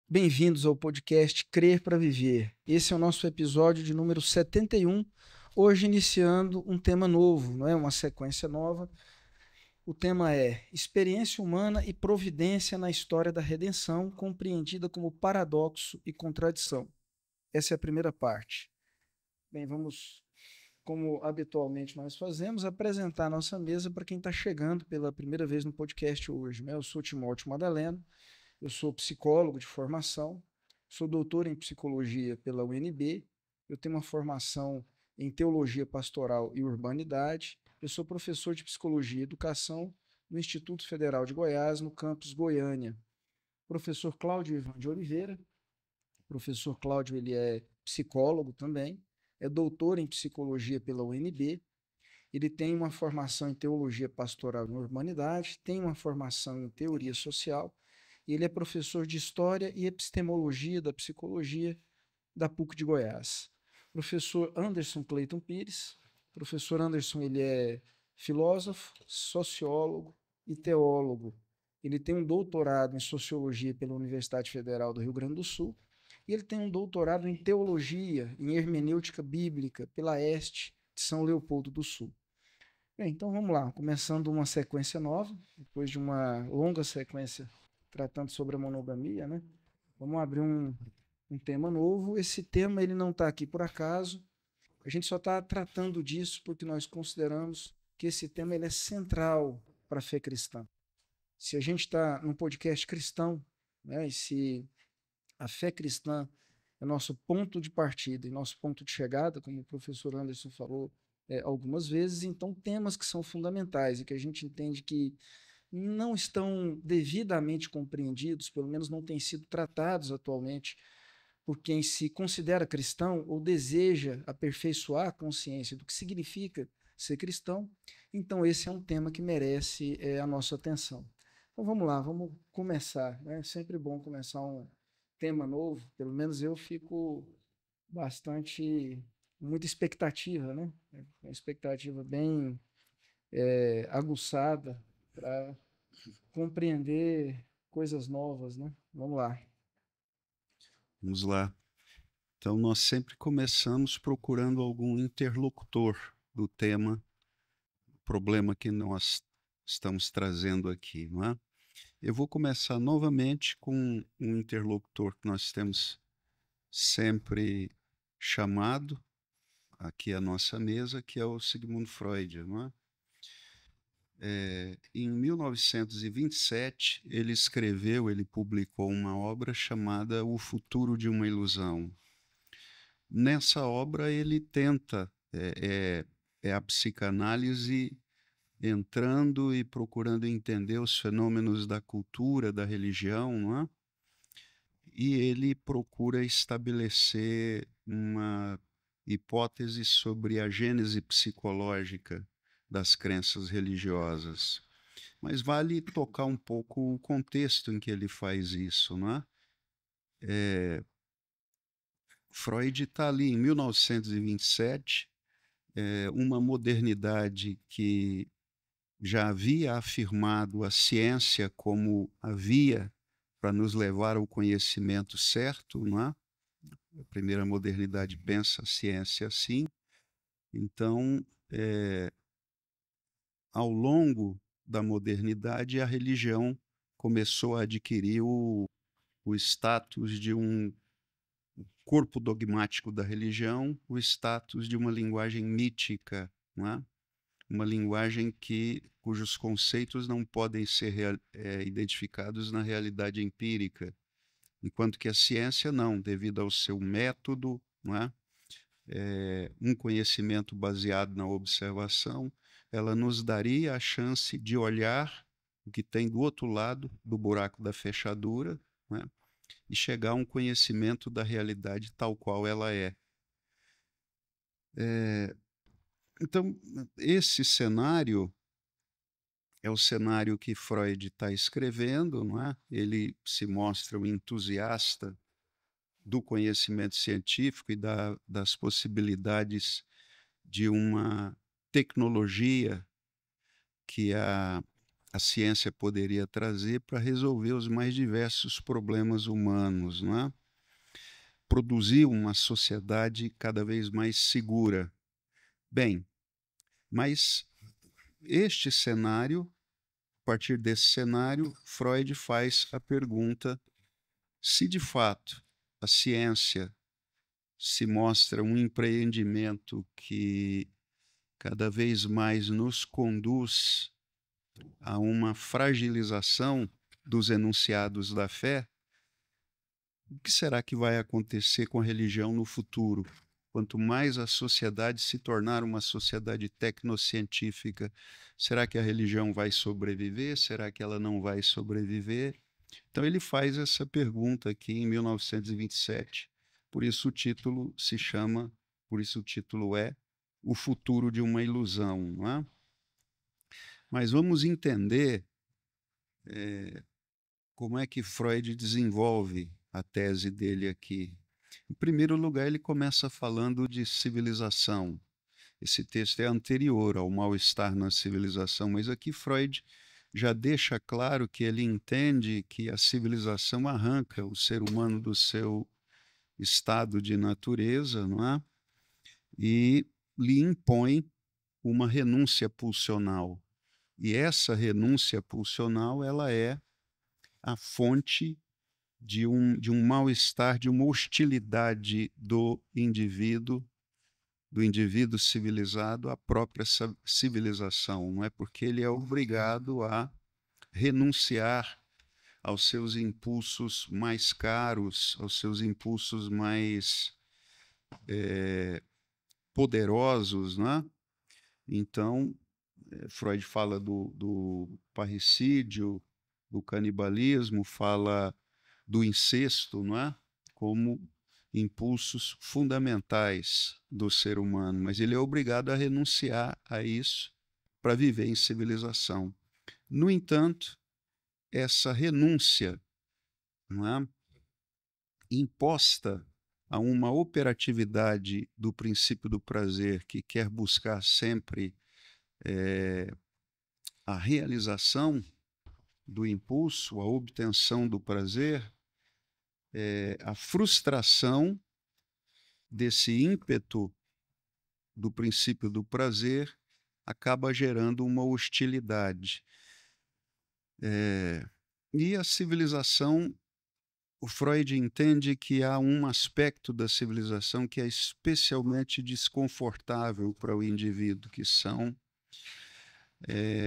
Bem-vindos ao podcast Crer para Viver. Esse é o nosso episódio de número 71, hoje iniciando um tema novo, não é? Uma sequência nova. O tema é Experiência Humana e Providência na História da Redenção, compreendida como paradoxo e contradição. Essa é a primeira parte. Bem, vamos, como habitualmente nós fazemos, apresentar a nossa mesa para quem está chegando pela primeira vez no podcast hoje, né? Eu sou Timóteo Madaleno. Eu sou psicólogo de formação, sou doutor em psicologia pela UNB, eu tenho uma formação em teologia pastoral e urbanidade, eu sou professor de psicologia e educação no Instituto Federal de Goiás, no campus Goiânia. Professor Cláudio Ivan de Oliveira, professor Cláudio ele é psicólogo também, é doutor em psicologia pela UNB, ele tem uma formação em teologia pastoral e urbanidade, tem uma formação em teoria social. Ele é professor de História e Epistemologia da Psicologia da PUC de Goiás. Professor Anderson Cleiton Pires. Professor Anderson, ele é filósofo, sociólogo e teólogo. Ele tem um doutorado em Sociologia pela Universidade Federal do Rio Grande do Sul. E ele tem um doutorado em Teologia, em Hermenêutica Bíblica, pela EST de São Leopoldo do Sul. Bem, então vamos lá, começando uma sequência nova, depois de uma longa sequência tratando sobre a monogamia, né? Vamos abrir um tema novo. Esse tema ele não está aqui por acaso. A gente só está tratando disso porque nós consideramos que esse tema ele é central para a fé cristã. Se a gente está num podcast cristão, né, e se a fé cristã é nosso ponto de partida e nosso ponto de chegada, como o professor Anderson falou algumas vezes, então temas que são fundamentais e que a gente entende que não estão devidamente compreendidos, pelo menos não têm sido tratados atualmente por quem se considera cristão ou deseja aperfeiçoar a consciência do que significa ser cristão, então esse é um tema que merece a nossa atenção. Então vamos lá, vamos começar. É sempre bom começar um tema novo, pelo menos eu fico bastante, muita expectativa, né? Uma expectativa bem aguçada para compreender coisas novas, né? Vamos lá. Vamos lá. Então, nós sempre começamos procurando algum interlocutor do tema, problema que nós estamos trazendo aqui, não é? Eu vou começar novamente com um interlocutor que nós temos sempre chamado aqui à nossa mesa, que é o Sigmund Freud, não é? Em 1927, ele publicou uma obra chamada O Futuro de uma Ilusão. Nessa obra ele tenta, é a psicanálise entrando e procurando entender os fenômenos da cultura, da religião, não é? E ele procura estabelecer uma hipótese sobre a gênese psicológica das crenças religiosas. Mas vale tocar um pouco o contexto em que ele faz isso, não é? Freud está ali em 1927, uma modernidade que já havia afirmado a ciência como a via para nos levar ao conhecimento certo, não é? A primeira modernidade pensa a ciência assim. Então, ao longo da modernidade, a religião começou a adquirir o status de um corpo dogmático da religião, o status de uma linguagem mítica, não é? Uma linguagem cujos conceitos não podem ser identificados na realidade empírica, enquanto que a ciência não, devido ao seu método, não é? Um conhecimento baseado na observação, ela nos daria a chance de olhar o que tem do outro lado do buraco da fechadura, não é? E chegar a um conhecimento da realidade tal qual ela é. Então, esse cenário é o cenário que Freud está escrevendo, não é? Ele se mostra um entusiasta do conhecimento científico e das possibilidades de uma tecnologia que a a ciência poderia trazer para resolver os mais diversos problemas humanos, não é? Produzir uma sociedade cada vez mais segura. Bem, mas este cenário, a partir desse cenário, Freud faz a pergunta se de fato a ciência se mostra um empreendimento que cada vez mais nos conduz a uma fragilização dos enunciados da fé, o que será que vai acontecer com a religião no futuro? Quanto mais a sociedade se tornar uma sociedade tecnocientífica, será que a religião vai sobreviver? Será que ela não vai sobreviver? Então ele faz essa pergunta aqui em 1927. Por isso o título é O Futuro de uma Ilusão, não é? Mas vamos entender como é que Freud desenvolve a tese dele aqui. Em primeiro lugar, ele começa falando de civilização. Esse texto é anterior ao mal-estar na civilização, mas aqui Freud já deixa claro que ele entende que a civilização arranca o ser humano do seu estado de natureza, não é? E lhe impõe uma renúncia pulsional. E essa renúncia pulsional, ela é a fonte de um mal-estar, de uma hostilidade do indivíduo civilizado à própria civilização, não é? Porque ele é obrigado a renunciar aos seus impulsos mais caros, aos seus impulsos mais poderosos, não é? Então, Freud fala do parricídio, do canibalismo, fala do incesto, não é? Como impulsos fundamentais do ser humano, mas ele é obrigado a renunciar a isso para viver em civilização. No entanto, essa renúncia, não é, imposta a uma operatividade do princípio do prazer que quer buscar sempre a realização do impulso, a obtenção do prazer, a frustração desse ímpeto do princípio do prazer acaba gerando uma hostilidade. E a civilização, o Freud entende que há um aspecto da civilização que é especialmente desconfortável para o indivíduo,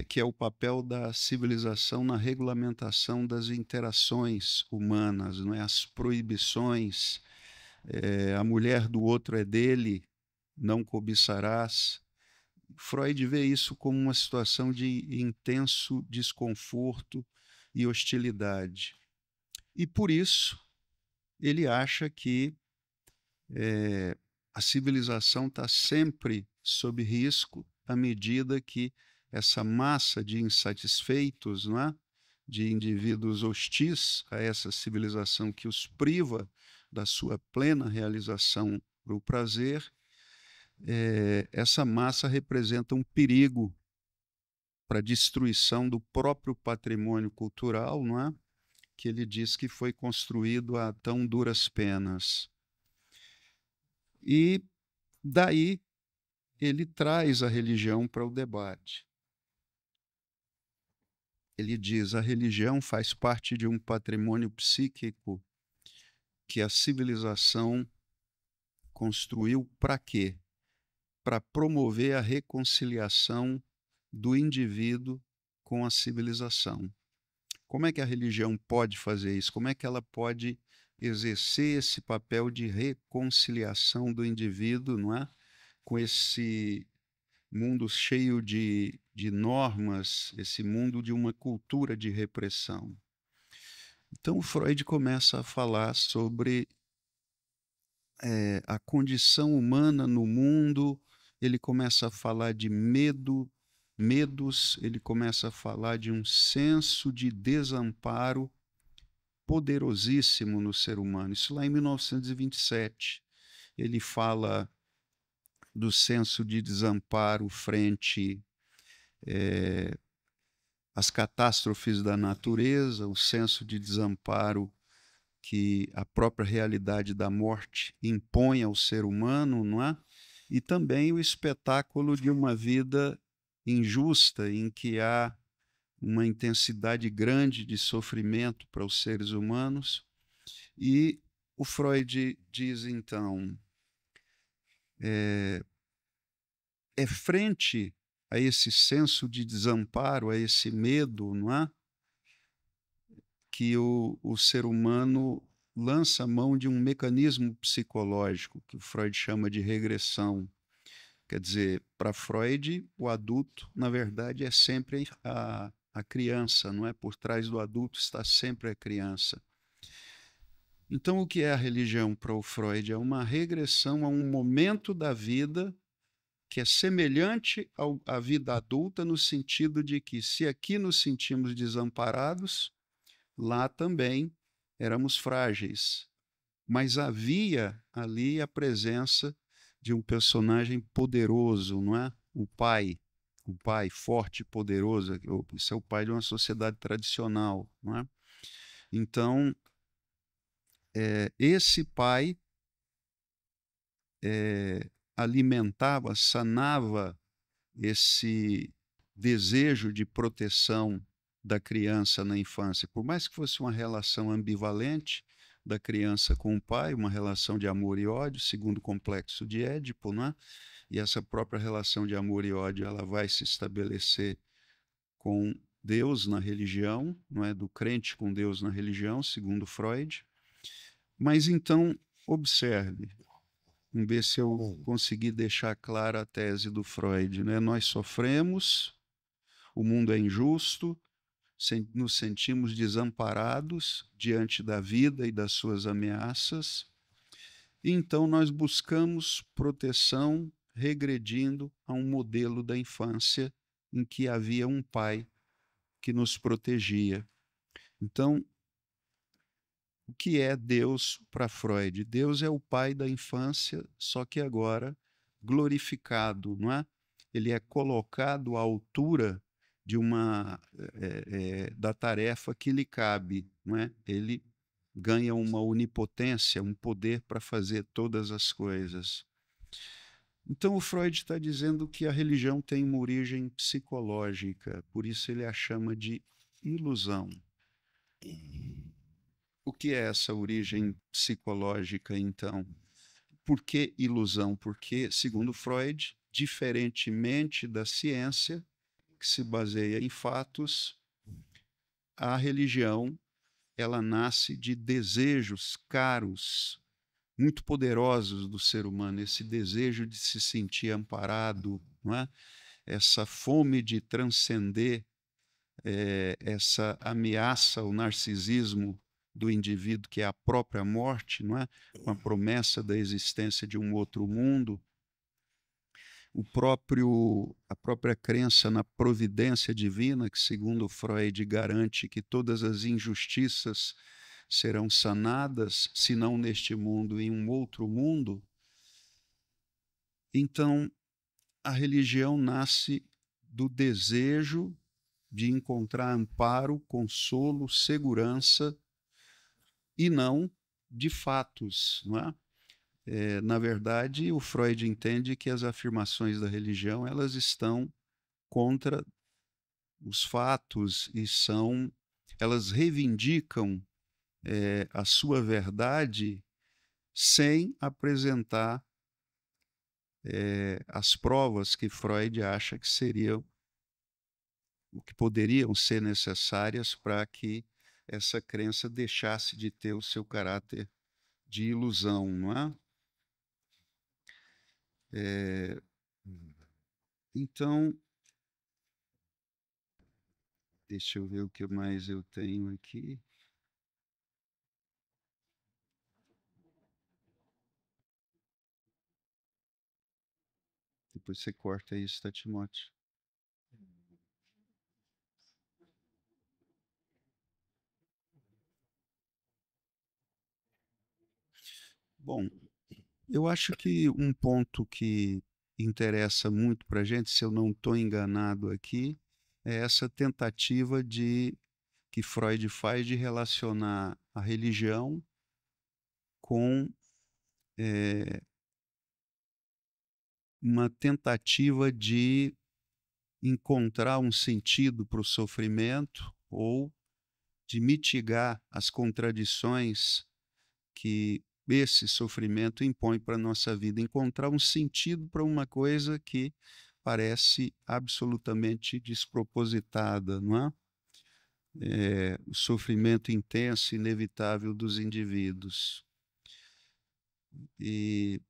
que é o papel da civilização na regulamentação das interações humanas, não é? As proibições, a mulher do outro é dele, não cobiçarás. Freud vê isso como uma situação de intenso desconforto e hostilidade. E por isso ele acha que a civilização está sempre sob risco à medida que essa massa de insatisfeitos, não é? De indivíduos hostis a essa civilização que os priva da sua plena realização para o prazer, essa massa representa um perigo para a destruição do próprio patrimônio cultural, não é? Que ele diz que foi construído a tão duras penas. E daí ele traz a religião para o debate. Ele diz: a religião faz parte de um patrimônio psíquico que a civilização construiu para quê? Para promover a reconciliação do indivíduo com a civilização. Como é que a religião pode fazer isso? Como é que ela pode exercer esse papel de reconciliação do indivíduo, não é? Com esse mundo cheio de normas, esse mundo de uma cultura de repressão. Então, o Freud começa a falar sobre a condição humana no mundo, ele começa a falar de medos, ele começa a falar de um senso de desamparo poderosíssimo no ser humano. Isso lá em 1927. Ele fala do senso de desamparo frente as catástrofes da natureza, o senso de desamparo que a própria realidade da morte impõe ao ser humano, não é? E também o espetáculo de uma vida injusta, em que há uma intensidade grande de sofrimento para os seres humanos. E o Freud diz, então, é frente a esse senso de desamparo, a esse medo, não é? Que o ser humano lança mão de um mecanismo psicológico que o Freud chama de regressão. Quer dizer, para Freud, o adulto, na verdade, é sempre a criança, não é? Por trás do adulto está sempre a criança. Então, o que é a religião para o Freud? É uma regressão a um momento da vida que é semelhante à vida adulta, no sentido de que, se aqui nos sentimos desamparados, lá também éramos frágeis. Mas havia ali a presença de um personagem poderoso, não é? O pai forte e poderoso. Isso é o pai de uma sociedade tradicional, não é? Então, esse pai alimentava, sanava esse desejo de proteção da criança na infância. Por mais que fosse uma relação ambivalente da criança com o pai, uma relação de amor e ódio, segundo o complexo de Édipo, não é? E essa própria relação de amor e ódio, ela vai se estabelecer com Deus na religião, não é? Do crente com Deus na religião, segundo Freud. Mas então, observe, vamos ver se eu consegui deixar clara a tese do Freud, né? Nós sofremos, o mundo é injusto, nos sentimos desamparados diante da vida e das suas ameaças, e então nós buscamos proteção regredindo a um modelo da infância em que havia um pai que nos protegia. Então, o que é Deus para Freud? Deus é o pai da infância, só que agora glorificado, não é? Ele é colocado à altura de da tarefa que lhe cabe, não é? Ele ganha uma onipotência, um poder para fazer todas as coisas. Então o Freud está dizendo que a religião tem uma origem psicológica, por isso ele a chama de ilusão. O que é essa origem psicológica, então? Por que ilusão? Porque, segundo Freud, diferentemente da ciência, que se baseia em fatos, a religião ela nasce de desejos caros, muito poderosos do ser humano, esse desejo de se sentir amparado, não é? Essa fome de transcender essa ameaça ao narcisismo do indivíduo, que é a própria morte, não é? Com a promessa da existência de um outro mundo, a própria crença na providência divina, que, segundo Freud, garante que todas as injustiças serão sanadas, se não neste mundo, em um outro mundo. Então, a religião nasce do desejo de encontrar amparo, consolo, segurança, e não de fatos, não é? Na verdade, o Freud entende que as afirmações da religião elas estão contra os fatos e elas reivindicam a sua verdade sem apresentar as provas que Freud acha que seriam o que poderiam ser necessárias para que essa crença deixasse de ter o seu caráter de ilusão, não é? Então, deixa eu ver o que mais eu tenho aqui. Depois você corta isso, tá, Timóteo? Bom, eu acho que um ponto que interessa muito para a gente, se eu não estou enganado aqui, é essa tentativa que Freud faz de relacionar a religião com uma tentativa de encontrar um sentido para o sofrimento ou de mitigar as contradições que esse sofrimento impõe para a nossa vida, encontrar um sentido para uma coisa que parece absolutamente despropositada, não é? O sofrimento intenso e inevitável dos indivíduos. E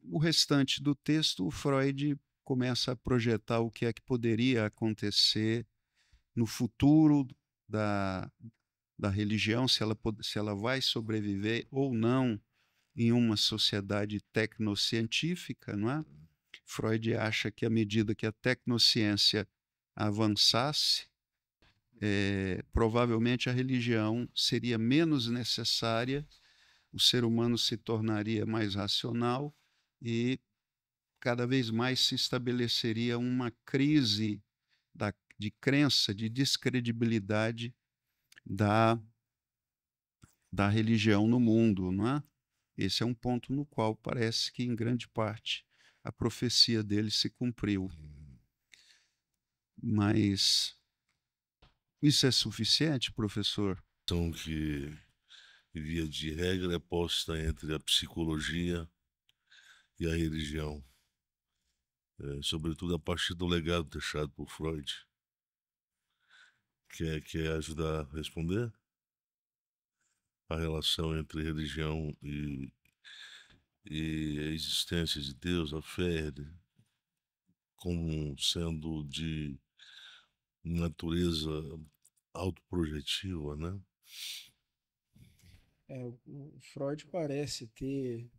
o restante do texto, o Freud começa a projetar o que é que poderia acontecer no futuro da religião, se ela vai sobreviver ou não em uma sociedade tecnocientífica, não é? Freud acha que à medida que a tecnociência avançasse, provavelmente a religião seria menos necessária, o ser humano se tornaria mais racional e cada vez mais se estabeleceria uma crise de crença, de descredibilidade da religião no mundo, não é? Esse é um ponto no qual parece que, em grande parte, a profecia dele se cumpriu. Mas isso é suficiente, professor? Então, que, via de regra, é posta entre a psicologia e a religião, sobretudo a partir do legado deixado por Freud. Quer ajudar a responder? A relação entre religião e a existência de Deus, a fé, como sendo de natureza autoprojetiva, né? O Freud parece ter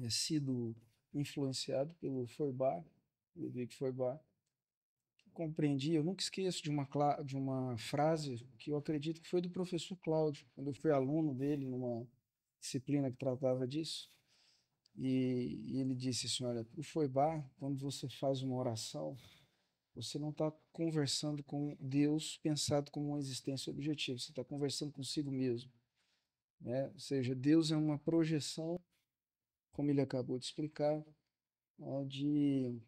sido influenciado pelo Feuerbach, Ludwig Feuerbach, que compreendia, eu nunca esqueço de uma frase que eu acredito que foi do professor Cláudio, quando eu fui aluno dele numa disciplina que tratava disso, e ele disse assim, olha, o Feuerbach, quando você faz uma oração, você não está conversando com Deus pensado como uma existência objetiva, você está conversando consigo mesmo, né? Ou seja, Deus é uma projeção, como ele acabou de explicar, né, de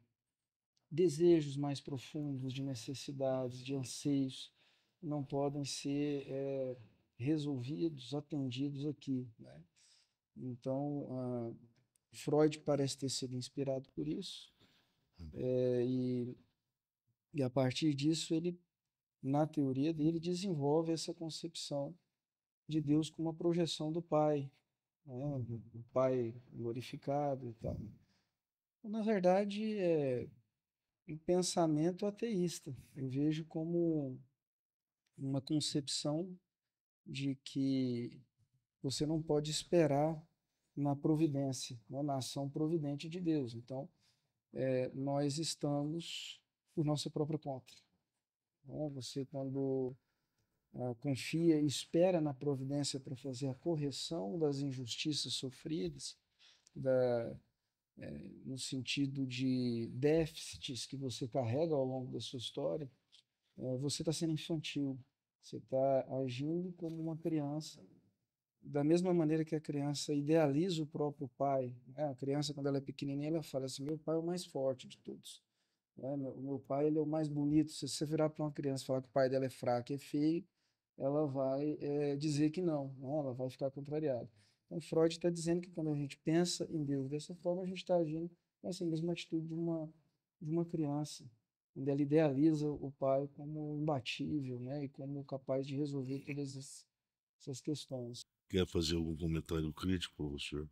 desejos mais profundos, de necessidades, de anseios, não podem ser resolvidos, atendidos aqui, né? Então, Freud parece ter sido inspirado por isso, e a partir disso ele, na teoria dele, desenvolve essa concepção de Deus como uma projeção do Pai, né? Do Pai glorificado e tal. Na verdade, é um pensamento ateísta. Eu vejo como uma concepção de que você não pode esperar na providência, né, na ação providente de Deus. Então, nós estamos por nossa própria conta, né? Você, quando confia e espera na providência para fazer a correção das injustiças sofridas, da, no sentido de déficits que você carrega ao longo da sua história, você está sendo infantil, você está agindo como uma criança, da mesma maneira que a criança idealiza o próprio pai, né? A criança, quando ela é pequenininha, ela fala assim, meu pai é o mais forte de todos, né? O meu pai, ele é o mais bonito. Se você virar para uma criança e falar que o pai dela é fraco, é feio, ela vai dizer que não, né? Ela vai ficar contrariada. Então, Freud está dizendo que quando a gente pensa em Deus dessa forma, a gente está agindo com essa mesma atitude de uma criança, onde ela idealiza o pai como imbatível, né? E como capaz de resolver todas essas questões. Quer fazer algum comentário crítico, professor,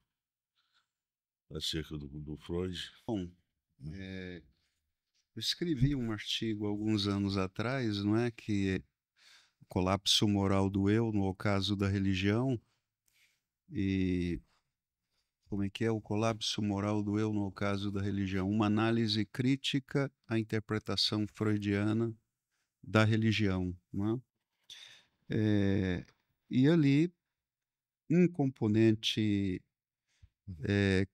acerca do Freud? Bom, eu escrevi um artigo alguns anos atrás, não é, que o colapso moral do eu no ocaso da religião, e como é que é o colapso moral do eu no ocaso da religião? Uma análise crítica à interpretação freudiana da religião, não é? E ali um componente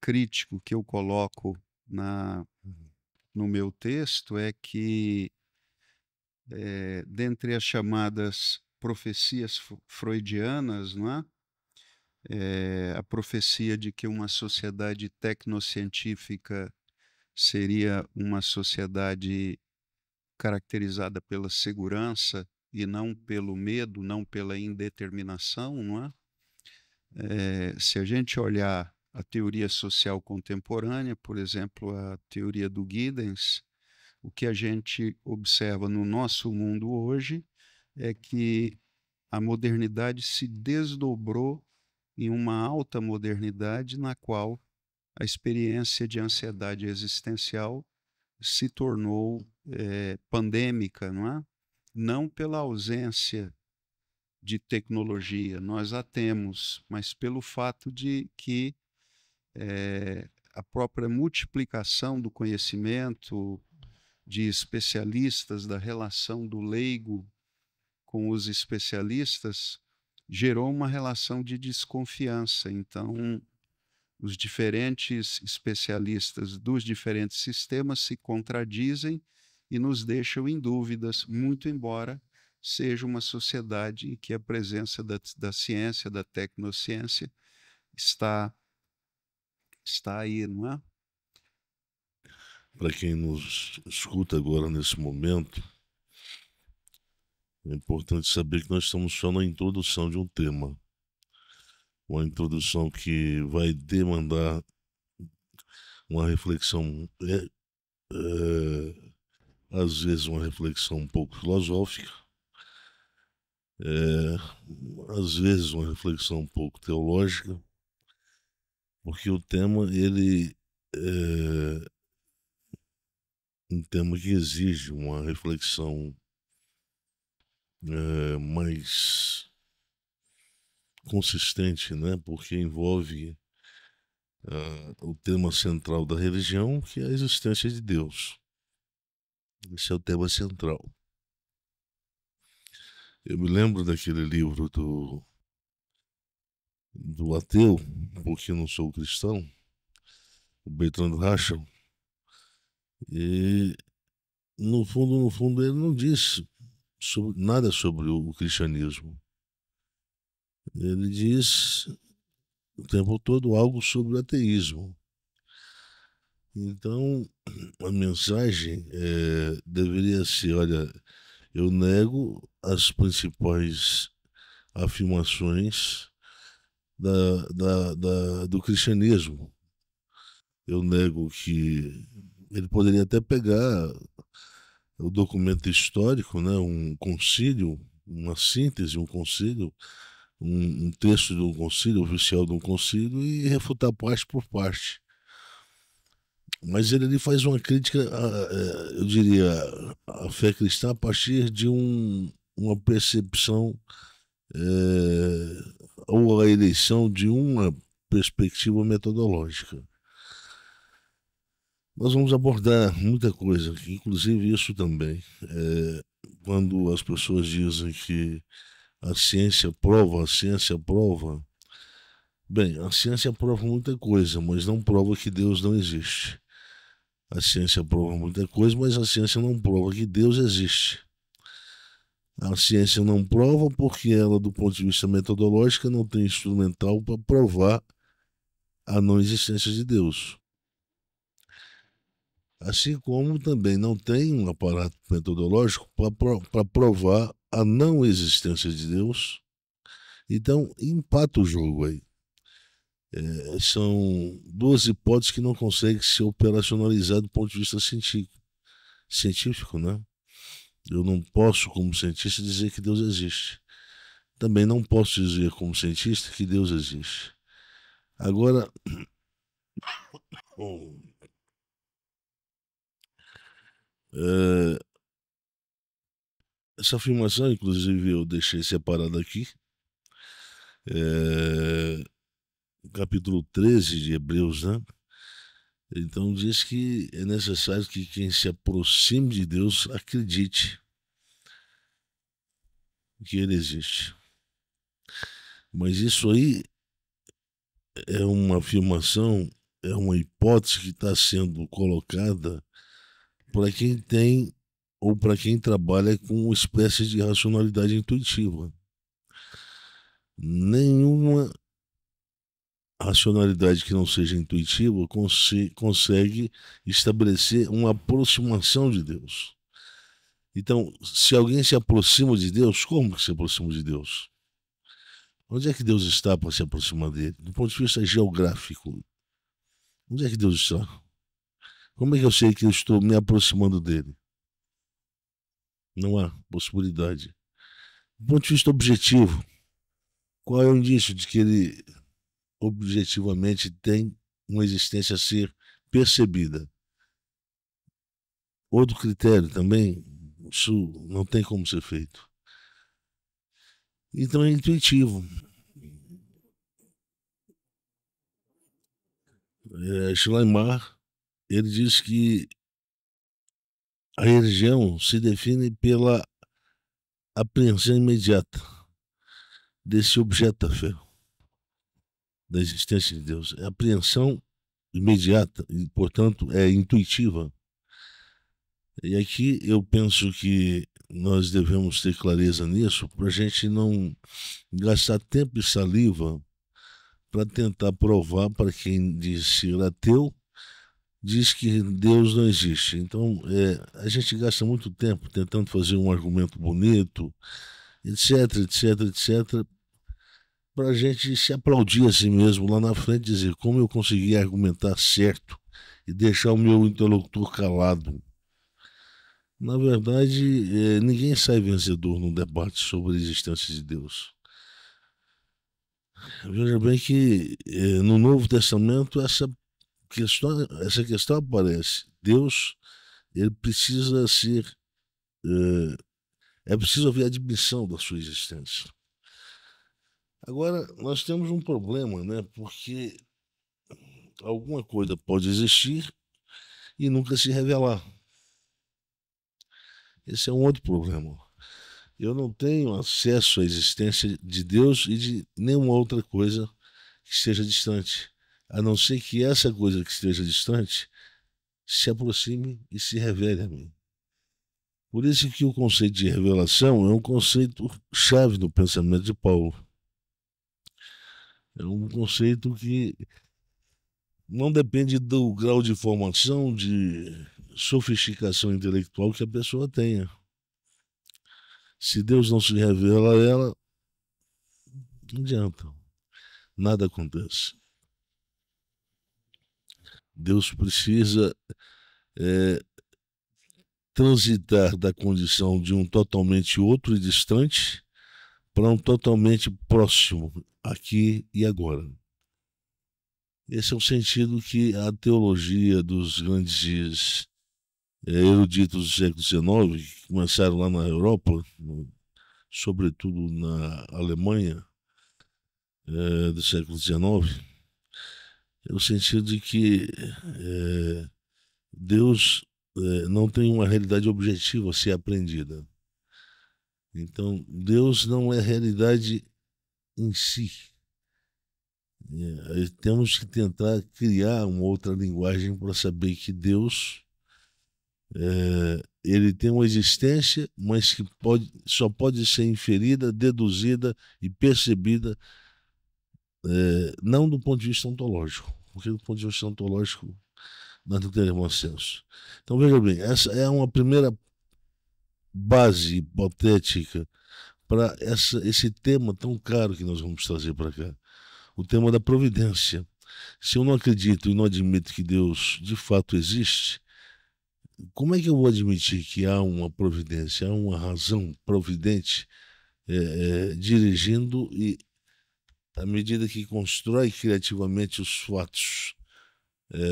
crítico que eu coloco no meu texto é que, dentre as chamadas profecias freudianas, não é? A profecia de que uma sociedade tecnocientífica seria uma sociedade caracterizada pela segurança e não pelo medo, não pela indeterminação, não é? Se a gente olhar a teoria social contemporânea, por exemplo, a teoria do Giddens, o que a gente observa no nosso mundo hoje é que a modernidade se desdobrou em uma alta modernidade na qual a experiência de ansiedade existencial se tornou pandêmica, não é? Não pela ausência de tecnologia, nós a temos, mas pelo fato de que a própria multiplicação do conhecimento de especialistas, da relação do leigo com os especialistas, gerou uma relação de desconfiança. Então, os diferentes especialistas dos diferentes sistemas se contradizem e nos deixam em dúvidas, muito embora seja uma sociedade em que a presença da ciência, da tecnociência, está aí, não é? Para quem nos escuta agora nesse momento, é importante saber que nós estamos só na introdução de um tema. Uma introdução que vai demandar uma reflexão, às vezes uma reflexão um pouco filosófica, às vezes uma reflexão um pouco teológica, porque o tema, ele é um tema que exige uma reflexão mais consistente, né? Porque envolve o tema central da religião, que é a existência de Deus. Esse é o tema central. Eu me lembro daquele livro do ateu, porque eu não sou cristão, o Bertrand Russell, e no fundo ele não disse nada sobre o cristianismo. Ele diz o tempo todo algo sobre o ateísmo. Então, a mensagem deveria ser, olha, eu nego as principais afirmações do cristianismo. Eu nego que ele poderia até pegar o documento histórico, né, um concílio, uma síntese, um concílio, um texto de um concílio, oficial de um concílio, e refutar parte por parte. Mas ele faz uma crítica, eu diria, à fé cristã a partir de uma percepção ou a eleição de uma perspectiva metodológica. Nós vamos abordar muita coisa, inclusive isso também. Quando as pessoas dizem que a ciência prova, bem, a ciência prova muita coisa, mas não prova que Deus não existe. A ciência prova muita coisa, mas a ciência não prova que Deus existe. A ciência não prova porque ela, do ponto de vista metodológico, não tem instrumental para provar a não existência de Deus. Assim como também não tem um aparato metodológico para provar a não existência de Deus. Então, empata o jogo aí. São duas hipóteses que não conseguem ser operacionalizadas do ponto de vista científico, né? Eu não posso, como cientista, dizer que Deus existe. Também não posso dizer, como cientista, que Deus existe. Agora, essa afirmação, inclusive, eu deixei separada aqui. Capítulo 13 de Hebreus, né? Então diz que é necessário que quem se aproxime de Deus acredite que Ele existe. Mas isso aí é uma afirmação, é uma hipótese que está sendo colocada para quem tem ou para quem trabalha com uma espécie de racionalidade intuitiva. Nenhuma racionalidade que não seja intuitiva consegue estabelecer uma aproximação de Deus. Então, se alguém se aproxima de Deus, como que se aproxima de Deus? Onde é que Deus está para se aproximar dele? Do ponto de vista geográfico, onde é que Deus está? Como é que eu sei que eu estou me aproximando dele? Não há possibilidade. Do ponto de vista objetivo, qual é o indício de que ele objetivamente tem uma existência a ser percebida? Outro critério também, isso não tem como ser feito. Então é intuitivo. Schleiermacher, ele diz que a religião se define pela apreensão imediata desse objeto da fé, da existência de Deus. É apreensão imediata e, portanto, é intuitiva. E aqui eu penso que nós devemos ter clareza nisso para a gente não gastar tempo e saliva para tentar provar para quem diz ser ateu, diz que Deus não existe. Então, a gente gasta muito tempo tentando fazer um argumento bonito, etc, etc, etc, para a gente se aplaudir a si mesmo lá na frente e dizer como eu consegui argumentar certo e deixar o meu interlocutor calado. Na verdade, ninguém sai vencedor num debate sobre a existência de Deus. Veja bem que no Novo Testamento essa questão aparece. Deus, ele precisa ser, é preciso haver admissão da sua existência. Agora, nós temos um problema, né? Porque alguma coisa pode existir e nunca se revelar. Esse é um outro problema. Eu não tenho acesso à existência de Deus e de nenhuma outra coisa que esteja distante, a não ser que essa coisa que esteja distante se aproxime e se revele a mim. Por isso que o conceito de revelação é um conceito chave no pensamento de Paulo. É um conceito que não depende do grau de formação, de sofisticação intelectual que a pessoa tenha. Se Deus não se revela a ela, não adianta. Nada acontece. Deus precisa transitar da condição de um totalmente outro e distante para um totalmente próximo, aqui e agora. Esse é o sentido que a teologia dos grandes eruditos do século XIX, que começaram lá na Europa, sobretudo na Alemanha do século XIX, é o sentido de que Deus não tem uma realidade objetiva a ser aprendida. Então, Deus não é realidade em si. Temos que tentar criar uma outra linguagem para saber que Deus ele tem uma existência, mas que só pode ser inferida, deduzida e percebida não do ponto de vista ontológico, porque do ponto de vista ontológico nós não teremos acesso. Então veja bem, essa é uma primeira base hipotética para esse tema tão caro que nós vamos trazer para cá, o tema da providência. Se eu não acredito e não admito que Deus de fato existe, como é que eu vou admitir que há uma providência, há uma razão providente dirigindo e, à medida que constrói criativamente os fatos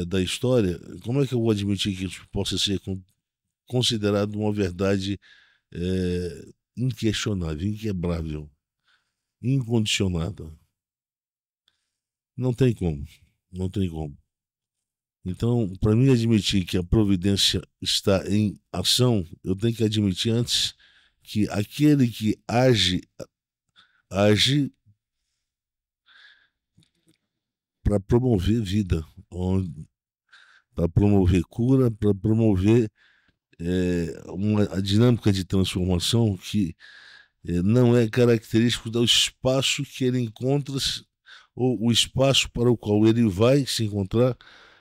da história, como é que eu vou admitir que isso possa ser considerado uma verdade inquestionável, inquebrável, incondicionada? Não tem como, não tem como. Então, para mim admitir que a providência está em ação, eu tenho que admitir antes que aquele que age para promover vida, para promover cura, para promover a dinâmica de transformação que não é característico do espaço que ele encontra, ou o espaço para o qual ele vai se encontrar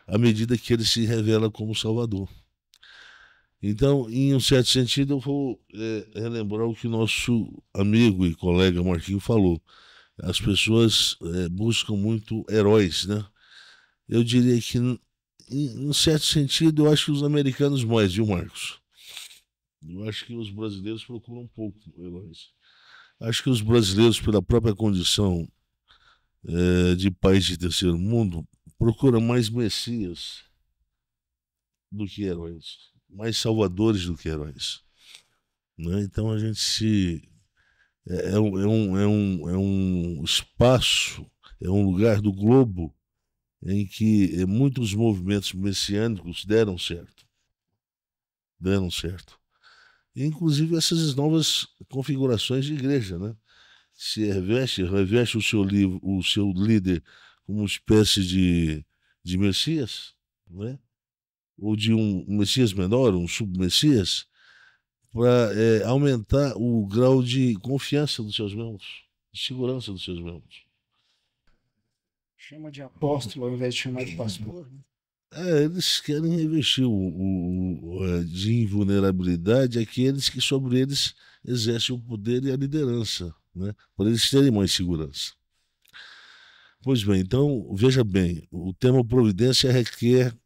à medida que ele se revela como Salvador. Então, em um certo sentido, eu vou relembrar o que o nosso amigo e colega Marquinho falou. As pessoas buscam muito heróis, né? Eu diria que, em um certo sentido, eu acho que os americanos mais, viu, Marcos? Eu acho que os brasileiros procuram um pouco heróis. Acho que os brasileiros, pela própria condição de país de terceiro mundo, procuram mais messias do que heróis, mais salvadores do que heróis, né? Então a gente é um espaço, é um lugar do globo em que muitos movimentos messiânicos deram certo. Inclusive essas novas configurações de igreja, né? Se reveste o seu líder como uma espécie de Messias, né? Ou de um Messias menor, um submessias, para aumentar o grau de confiança dos seus membros, de segurança dos seus membros. Chama de apóstolo ao invés de chamar de pastor, né? Eles querem revestir de invulnerabilidade aqueles que sobre eles exercem o poder e a liderança, né? Para eles terem mais segurança. Pois bem, então, veja bem, o tema providência requer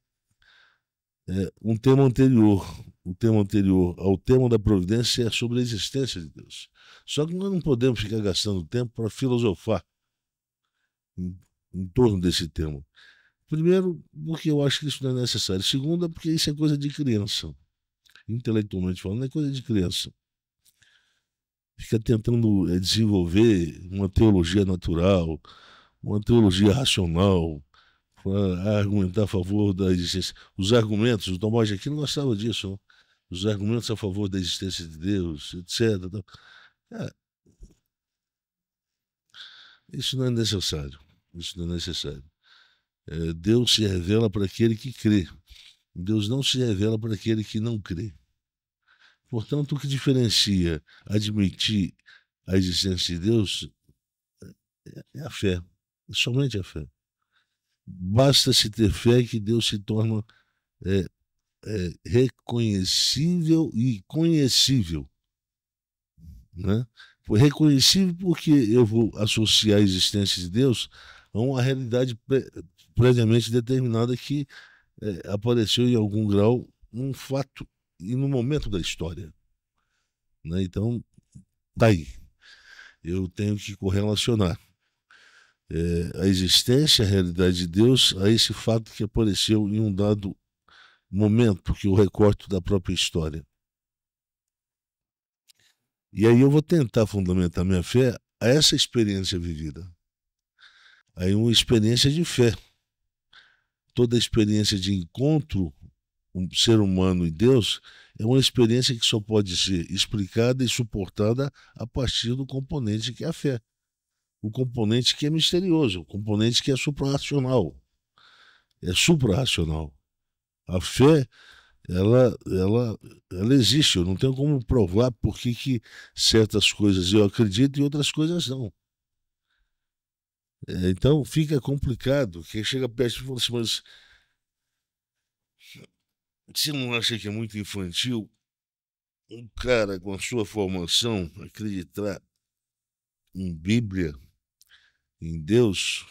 um tema anterior. O tema anterior ao tema da providência é sobre a existência de Deus. Só que nós não podemos ficar gastando tempo para filosofar em torno desse tema. Primeiro, porque eu acho que isso não é necessário. Segundo, porque isso é coisa de criança. Intelectualmente falando, é coisa de criança. Fica tentando desenvolver uma teologia natural, uma teologia racional, para argumentar a favor da existência. Os argumentos, o Tomás aqui não gostava disso, não? Os argumentos a favor da existência de Deus, etc. Isso não é necessário. Isso não é necessário. Deus se revela para aquele que crê. Deus não se revela para aquele que não crê. Portanto, o que diferencia admitir a existência de Deus é a fé. É somente a fé. Basta-se ter fé que Deus se torna reconhecível e conhecível, né? Reconhecível porque eu vou associar a existência de Deus a uma realidade previamente determinada que apareceu em algum grau num fato e no momento da história, né? Então, daí eu tenho que correlacionar a existência, a realidade de Deus a esse fato que apareceu em um dado momento, que eu recorto da própria história. E aí eu vou tentar fundamentar minha fé a essa experiência vivida. Aí uma experiência de fé. Toda experiência de encontro um ser humano e Deus é uma experiência que só pode ser explicada e suportada a partir do componente que é a fé. O componente que é misterioso, o componente que é suprarracional. É suprarracional. A fé, ela existe. Eu não tenho como provar por que certas coisas eu acredito e outras coisas não. Então fica complicado. Quem chega perto e fala assim, mas você não acha que é muito infantil um cara com a sua formação acreditar em Bíblia, em Deus?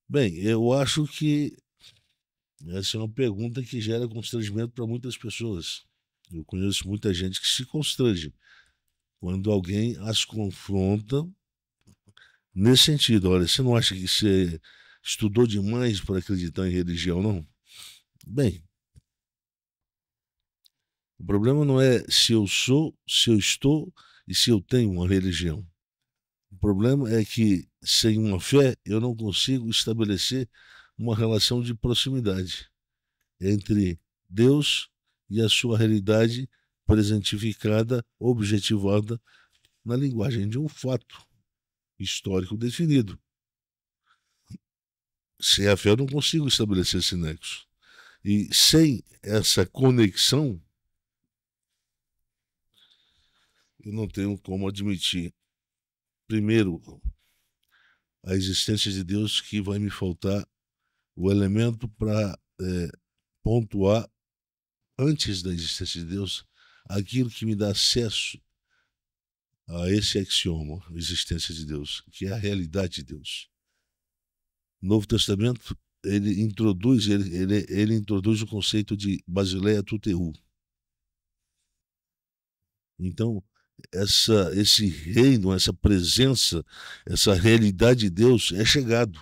Bem, eu acho que essa é uma pergunta que gera constrangimento para muitas pessoas. Eu conheço muita gente que se constrange quando alguém as confronta nesse sentido. Olha, você não acha que você estudou demais para acreditar em religião, não? Bem, o problema não é se eu sou, se eu estou e se eu tenho uma religião. O problema é que, sem uma fé, eu não consigo estabelecer uma relação de proximidade entre Deus e a sua realidade presentificada, objetivada na linguagem de um fato histórico definido. Sem a fé, eu não consigo estabelecer esse nexo. E sem essa conexão, eu não tenho como admitir, primeiro, a existência de Deus, que vai me faltar o elemento para pontuar, antes da existência de Deus, aquilo que me dá acesso a esse axioma, a existência de Deus, que é a realidade de Deus. O Novo Testamento, ele introduz o conceito de Basileia Tuteu. Então, esse reino, essa presença, essa realidade de Deus é chegado.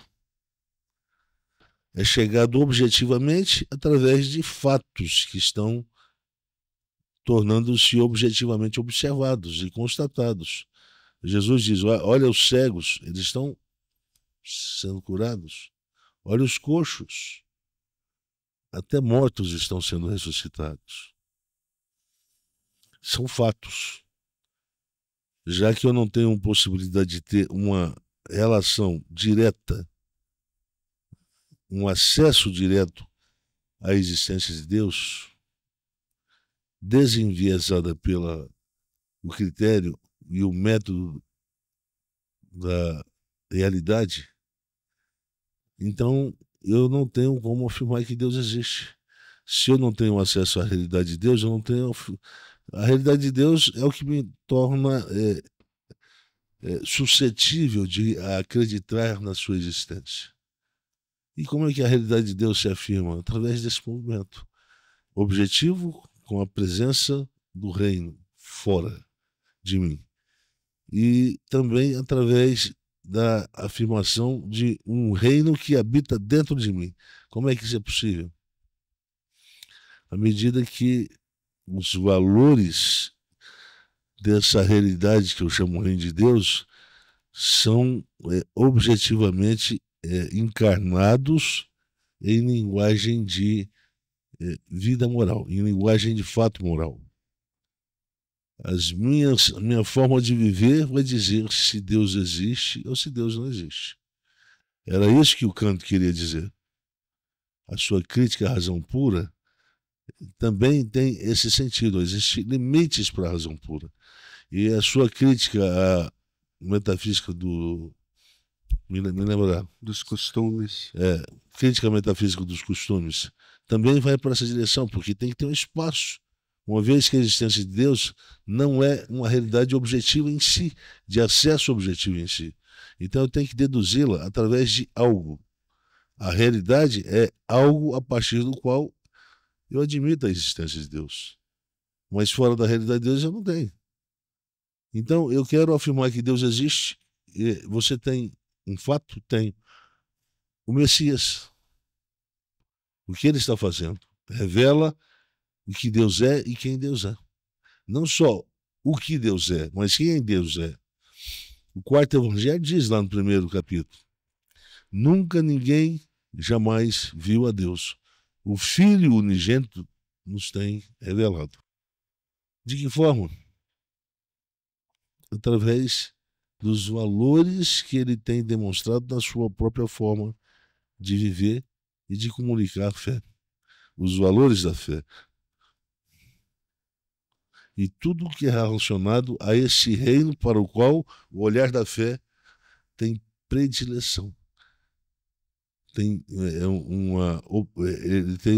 É chegado objetivamente através de fatos que estão tornando-se objetivamente observados e constatados. Jesus diz, olha os cegos, eles estão sendo curados. Olha os coxos, até mortos estão sendo ressuscitados. São fatos. Já que eu não tenho possibilidade de ter uma relação direta, um acesso direto à existência de Deus, desenviesada pelo critério e o método da realidade, então eu não tenho como afirmar que Deus existe. Se eu não tenho acesso à realidade de Deus, eu não tenho... A realidade de Deus é o que me torna suscetível de acreditar na sua existência. E como é que a realidade de Deus se afirma? Através desse movimento objetivo, com a presença do reino fora de mim. E também através da afirmação de um reino que habita dentro de mim. Como é que isso é possível? À medida que os valores dessa realidade que eu chamo reino de Deus são objetivamente encarnados em linguagem de vida moral, em linguagem de fato moral. A minha forma de viver vai dizer se Deus existe ou se Deus não existe. Era isso que o Kant queria dizer. A sua crítica à razão pura também tem esse sentido. Existem limites para a razão pura. E a sua crítica à metafísica do... Me lembra? Dos costumes. Crítica à metafísica dos costumes também vai para essa direção, porque tem que ter um espaço. Uma vez que a existência de Deus não é uma realidade objetiva em si, de acesso objetivo em si. Então eu tenho que deduzi-la através de algo. A realidade é algo a partir do qual eu admito a existência de Deus. Mas fora da realidade de Deus eu não tenho. Então eu quero afirmar que Deus existe. E você tem um fato? Tem. O Messias. O que ele está fazendo? Revela o que Deus é e quem Deus é. Não só o que Deus é, mas quem Deus é. O quarto evangelho diz lá no primeiro capítulo: nunca ninguém jamais viu a Deus. O Filho unigênito nos tem revelado. De que forma? Através dos valores que ele tem demonstrado na sua própria forma de viver e de comunicar a fé. Os valores da fé. E tudo que é relacionado a esse reino para o qual o olhar da fé tem predileção. Ele tem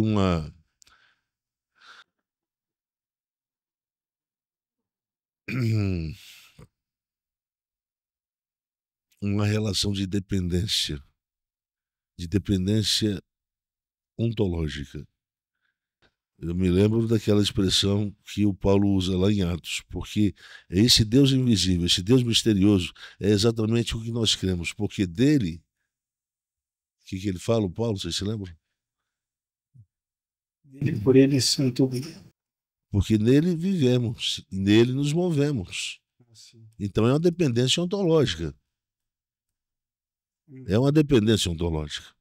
uma relação de dependência ontológica. Eu me lembro daquela expressão que o Paulo usa lá em Atos, porque esse Deus invisível, esse Deus misterioso, é exatamente o que nós cremos, porque dele, o que ele fala, o Paulo, vocês se lembram? Por ele santo. Porque nele vivemos, nele nos movemos. Então é uma dependência ontológica. É uma dependência ontológica.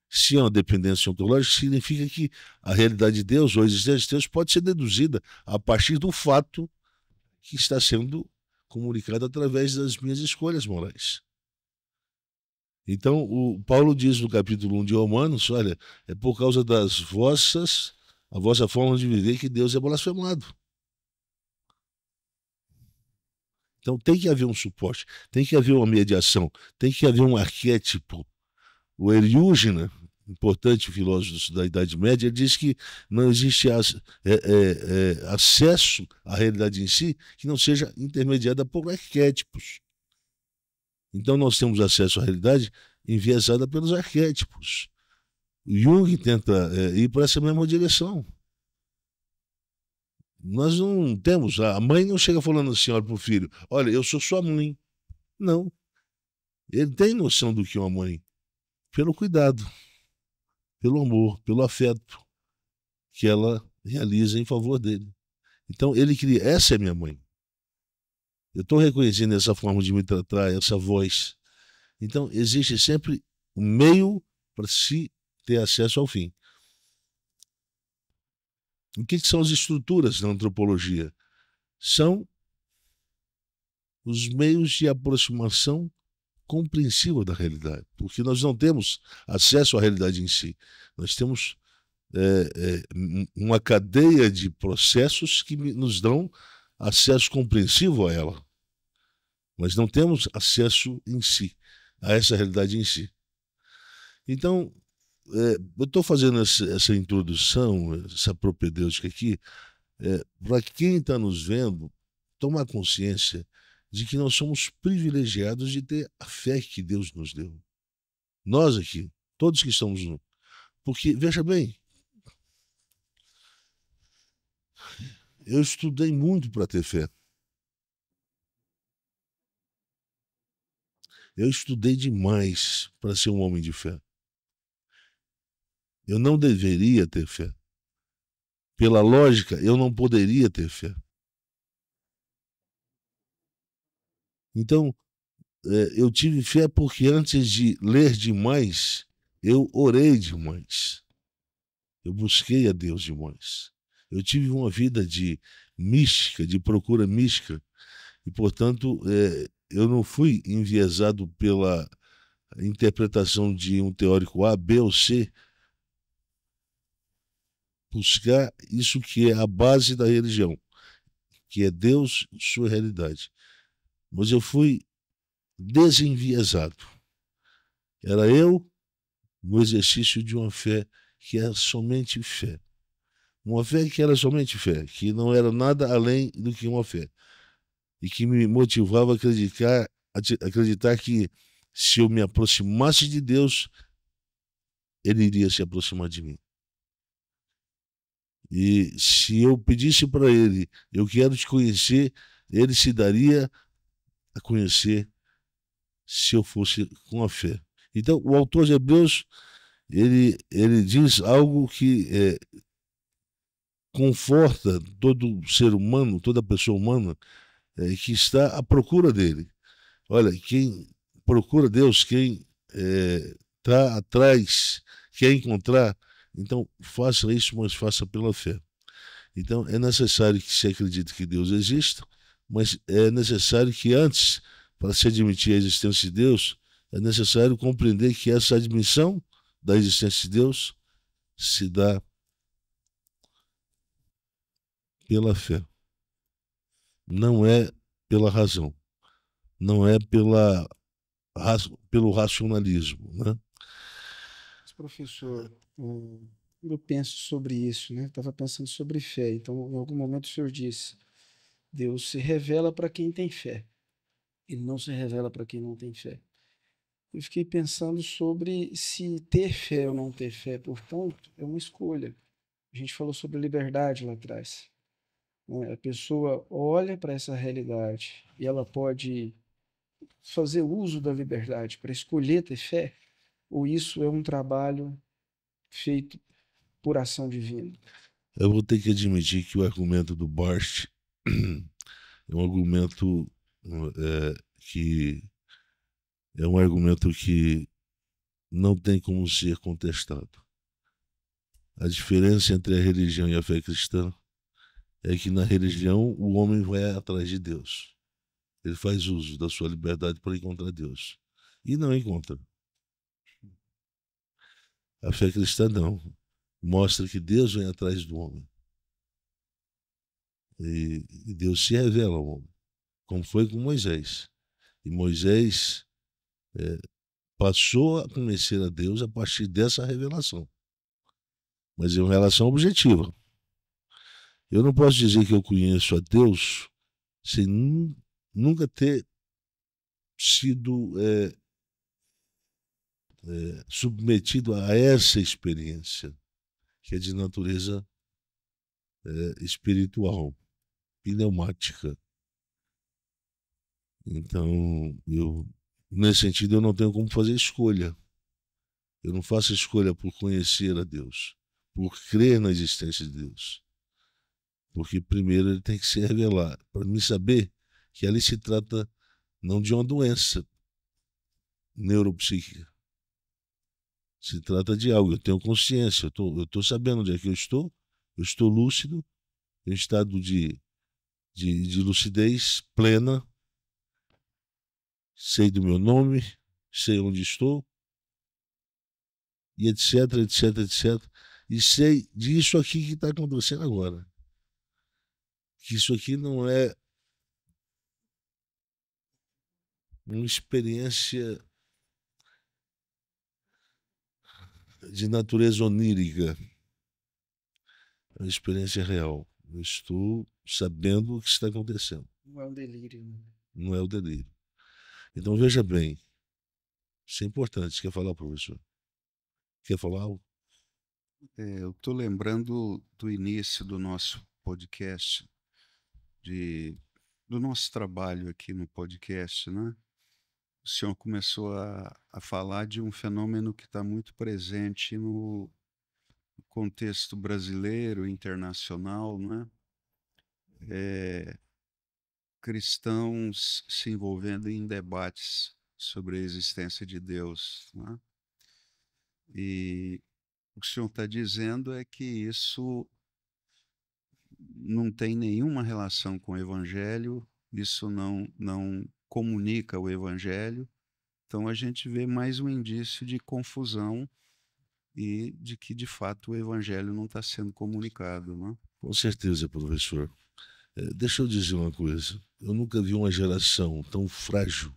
Se é uma dependência ontológica, significa que a realidade de Deus ou a existência de Deus pode ser deduzida a partir do fato que está sendo comunicado através das minhas escolhas morais. Então, o Paulo diz no capítulo 1 de Romanos, olha, é por causa a vossa forma de viver que Deus é blasfemado. Então tem que haver um suporte, tem que haver uma mediação, tem que haver um arquétipo. O Eriúgena, importante filósofo da Idade Média, diz que não existe acesso à realidade em si que não seja intermediada por arquétipos. Então nós temos acesso à realidade enviesada pelos arquétipos. Jung tenta ir para essa mesma direção. Nós não temos, a mãe não chega falando assim, olha para o filho, olha, eu sou sua mãe. Não. Ele tem noção do que é uma mãe. Pelo cuidado, pelo amor, pelo afeto que ela realiza em favor dele. Então ele cria, essa é minha mãe. Eu estou reconhecendo essa forma de me tratar, essa voz. Então existe sempre um meio para se ter acesso ao fim. O que são as estruturas da antropologia? São os meios de aproximação compreensiva da realidade, porque nós não temos acesso à realidade em si. Nós temos uma cadeia de processos que nos dão acesso compreensivo a ela, mas não temos acesso em si, a essa realidade em si. Então, eu estou fazendo essa introdução, essa propedêutica aqui, para quem está nos vendo tomar consciência de que nós somos privilegiados de ter a fé que Deus nos deu. Nós aqui, todos que estamos juntos. Porque, veja bem, eu estudei muito para ter fé. Eu estudei demais para ser um homem de fé. Eu não deveria ter fé. Pela lógica, eu não poderia ter fé. Então, eu tive fé porque antes de ler demais, eu orei demais. Eu busquei a Deus demais. Eu tive uma vida de mística, de procura mística, e, portanto, eu não fui enviesado pela interpretação de um teórico A, B ou C, buscar isso que é a base da religião, que é Deus, sua realidade. Mas eu fui desenviesado. Era eu no exercício de uma fé que é somente fé. Uma fé que era somente fé, que não era nada além do que uma fé. E que me motivava a acreditar que se eu me aproximasse de Deus, Ele iria se aproximar de mim. E se eu pedisse para Ele, eu quero te conhecer, Ele se daria a conhecer se eu fosse com a fé. Então, o autor de Hebreus, ele diz algo que conforta todo ser humano, toda pessoa humana que está à procura dele. Olha, quem procura Deus, quem está atrás, quer encontrar, então faça isso, mas faça pela fé. Então é necessário que se acredite que Deus exista, mas é necessário que antes, para se admitir a existência de Deus, é necessário compreender que essa admissão da existência de Deus se dá pela fé. Não é pela razão. Não é pelo racionalismo, né? Mas, professor, eu penso sobre isso, né? Estava pensando sobre fé. Então, em algum momento o senhor disse, Deus se revela para quem tem fé. Ele não se revela para quem não tem fé. Eu fiquei pensando sobre se ter fé ou não ter fé, portanto, é uma escolha. A gente falou sobre liberdade lá atrás, né? A pessoa olha para essa realidade e ela pode fazer uso da liberdade para escolher ter fé, ou isso é um trabalho feito por ação divina? Eu vou ter que admitir que o argumento do Barth é um argumento que é um argumento que não tem como ser contestado. A diferença entre a religião e a fé cristã é que na religião o homem vai atrás de Deus. Ele faz uso da sua liberdade para encontrar Deus. E não encontra. A fé cristã não. Mostra que Deus vem atrás do homem. E Deus se revela ao homem. como foi com Moisés. E Moisés passou a conhecer a Deus a partir dessa revelação. Mas é uma relação objetiva. Eu não posso dizer que eu conheço a Deus sem nunca ter sido submetido a essa experiência, que é de natureza espiritual, pneumática. Então, nesse sentido, eu não tenho como fazer escolha. Eu não faço escolha por conhecer a Deus, por crer na existência de Deus. Porque primeiro ele tem que se revelar, para mim saber que ali se trata não de uma doença neuropsíquica. Se trata de algo, eu tenho consciência, eu estou sabendo onde é que eu estou lúcido, em estado de lucidez plena, sei do meu nome, sei onde estou, e etc, etc, etc. E sei disso aqui que está acontecendo agora. Que isso aqui não é uma experiência de natureza onírica. É uma experiência real. Eu estou sabendo o que está acontecendo. Não é um delírio, né? Não é o delírio. Então, veja bem. Isso é importante. Você quer falar, professor? Quer falar algo? Eu estou lembrando do início do nosso podcast, do nosso trabalho aqui no podcast, né? O senhor começou a falar de um fenômeno que está muito presente no contexto brasileiro, internacional, né? Cristãos se envolvendo em debates sobre a existência de Deus, né? E o que o senhor está dizendo é que isso não tem nenhuma relação com o Evangelho, isso não comunica o Evangelho. Então a gente vê mais um indício de confusão e de que, de fato, o Evangelho não está sendo comunicado, né? Com certeza, professor. Deixa eu dizer uma coisa. Eu nunca vi uma geração tão frágil.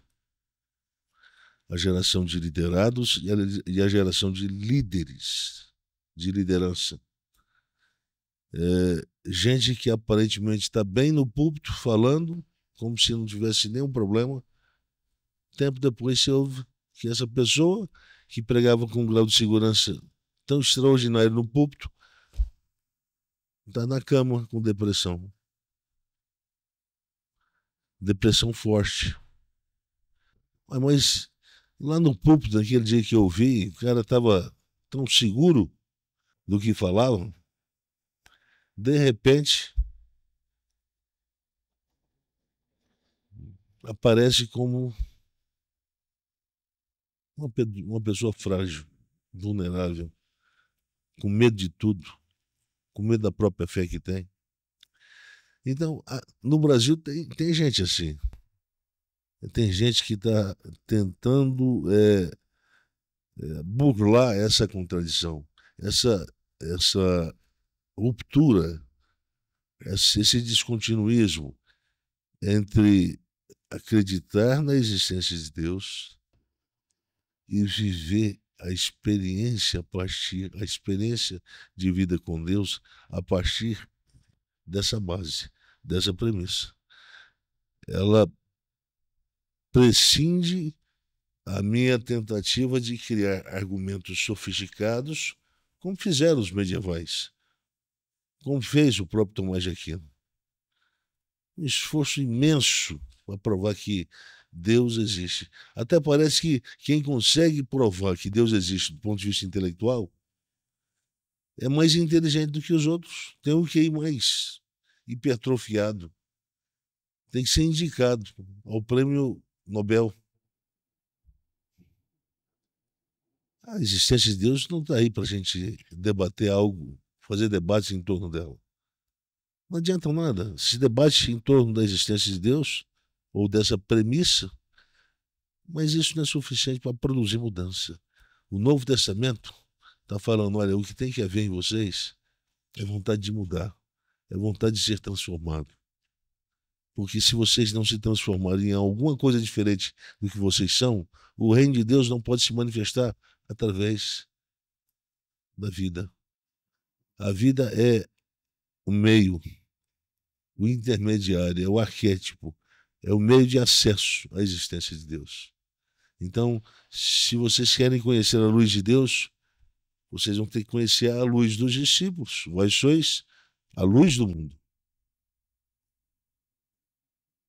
A geração de liderados e a geração de líderes, de liderança. Gente que aparentemente está bem no púlpito falando, como se não tivesse nenhum problema. Tempo depois se ouve que essa pessoa que pregava com um grau de segurança tão extraordinário no púlpito está na cama com depressão. Depressão forte. Mas lá no púlpito, naquele dia que eu vi, o cara estava tão seguro do que falava. De repente, aparece como uma pessoa frágil, vulnerável, com medo de tudo, com medo da própria fé que tem. Então, no Brasil tem gente assim. Tem gente que está tentando burlar essa contradição, essa ruptura, esse descontinuismo entre acreditar na existência de Deus e viver a experiência de vida com Deus a partir dessa base, dessa premissa. Ela prescinde a minha tentativa de criar argumentos sofisticados, como fizeram os medievais, como fez o próprio Tomás de Aquino. Um esforço imenso para provar que Deus existe. Até parece que quem consegue provar que Deus existe do ponto de vista intelectual é mais inteligente do que os outros. Tem um QI mais hipertrofiado. Tem que ser indicado ao prêmio Nobel. A existência de Deus não está aí para a gente debater algo, fazer debates em torno dela. Não adianta nada. Se debate em torno da existência de Deus ou dessa premissa, mas isso não é suficiente para produzir mudança. O Novo Testamento está falando, olha, o que tem que haver em vocês é vontade de mudar, é vontade de ser transformado. Porque se vocês não se transformarem em alguma coisa diferente do que vocês são, o reino de Deus não pode se manifestar através da vida. A vida é o meio, o intermediário, é o arquétipo, é o meio de acesso à existência de Deus. Então, se vocês querem conhecer a luz de Deus, vocês vão ter que conhecer a luz dos discípulos. Vós sois a luz do mundo.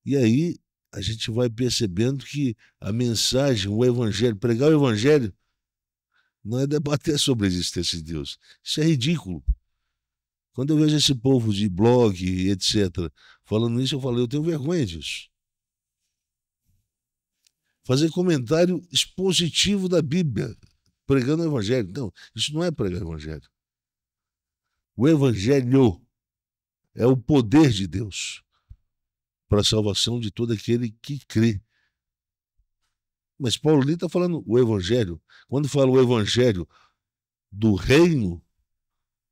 E aí a gente vai percebendo que a mensagem, o evangelho, pregar o evangelho, não é debater sobre a existência de Deus. Isso é ridículo. Quando eu vejo esse povo de blog, etc., falando isso, eu falo, eu tenho vergonha disso. Fazer comentário expositivo da Bíblia, pregando o evangelho. Não, isso não é pregar o evangelho. O evangelho é o poder de Deus para a salvação de todo aquele que crê. Mas Paulo ali está falando o evangelho. Quando fala o evangelho do reino,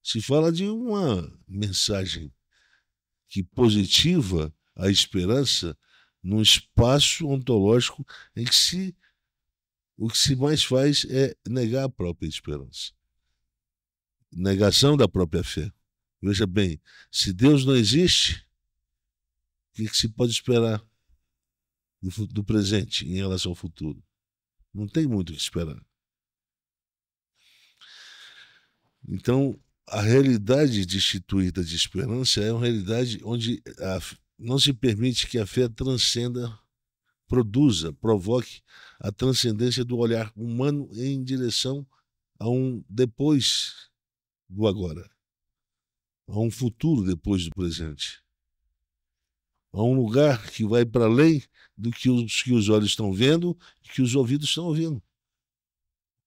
se fala de uma mensagem que positiva a esperança num espaço ontológico em que o que se mais faz é negar a própria esperança. Negação da própria fé. Veja bem, se Deus não existe, o que se pode esperar do presente em relação ao futuro? Não tem muito o que esperar. Então, a realidade destituída de esperança é uma realidade onde não se permite que a fé transcenda, produza, provoque a transcendência do olhar humano em direção a um depois do agora, a um futuro depois do presente, a um lugar que vai para além do que os olhos estão vendo e que os ouvidos estão ouvindo.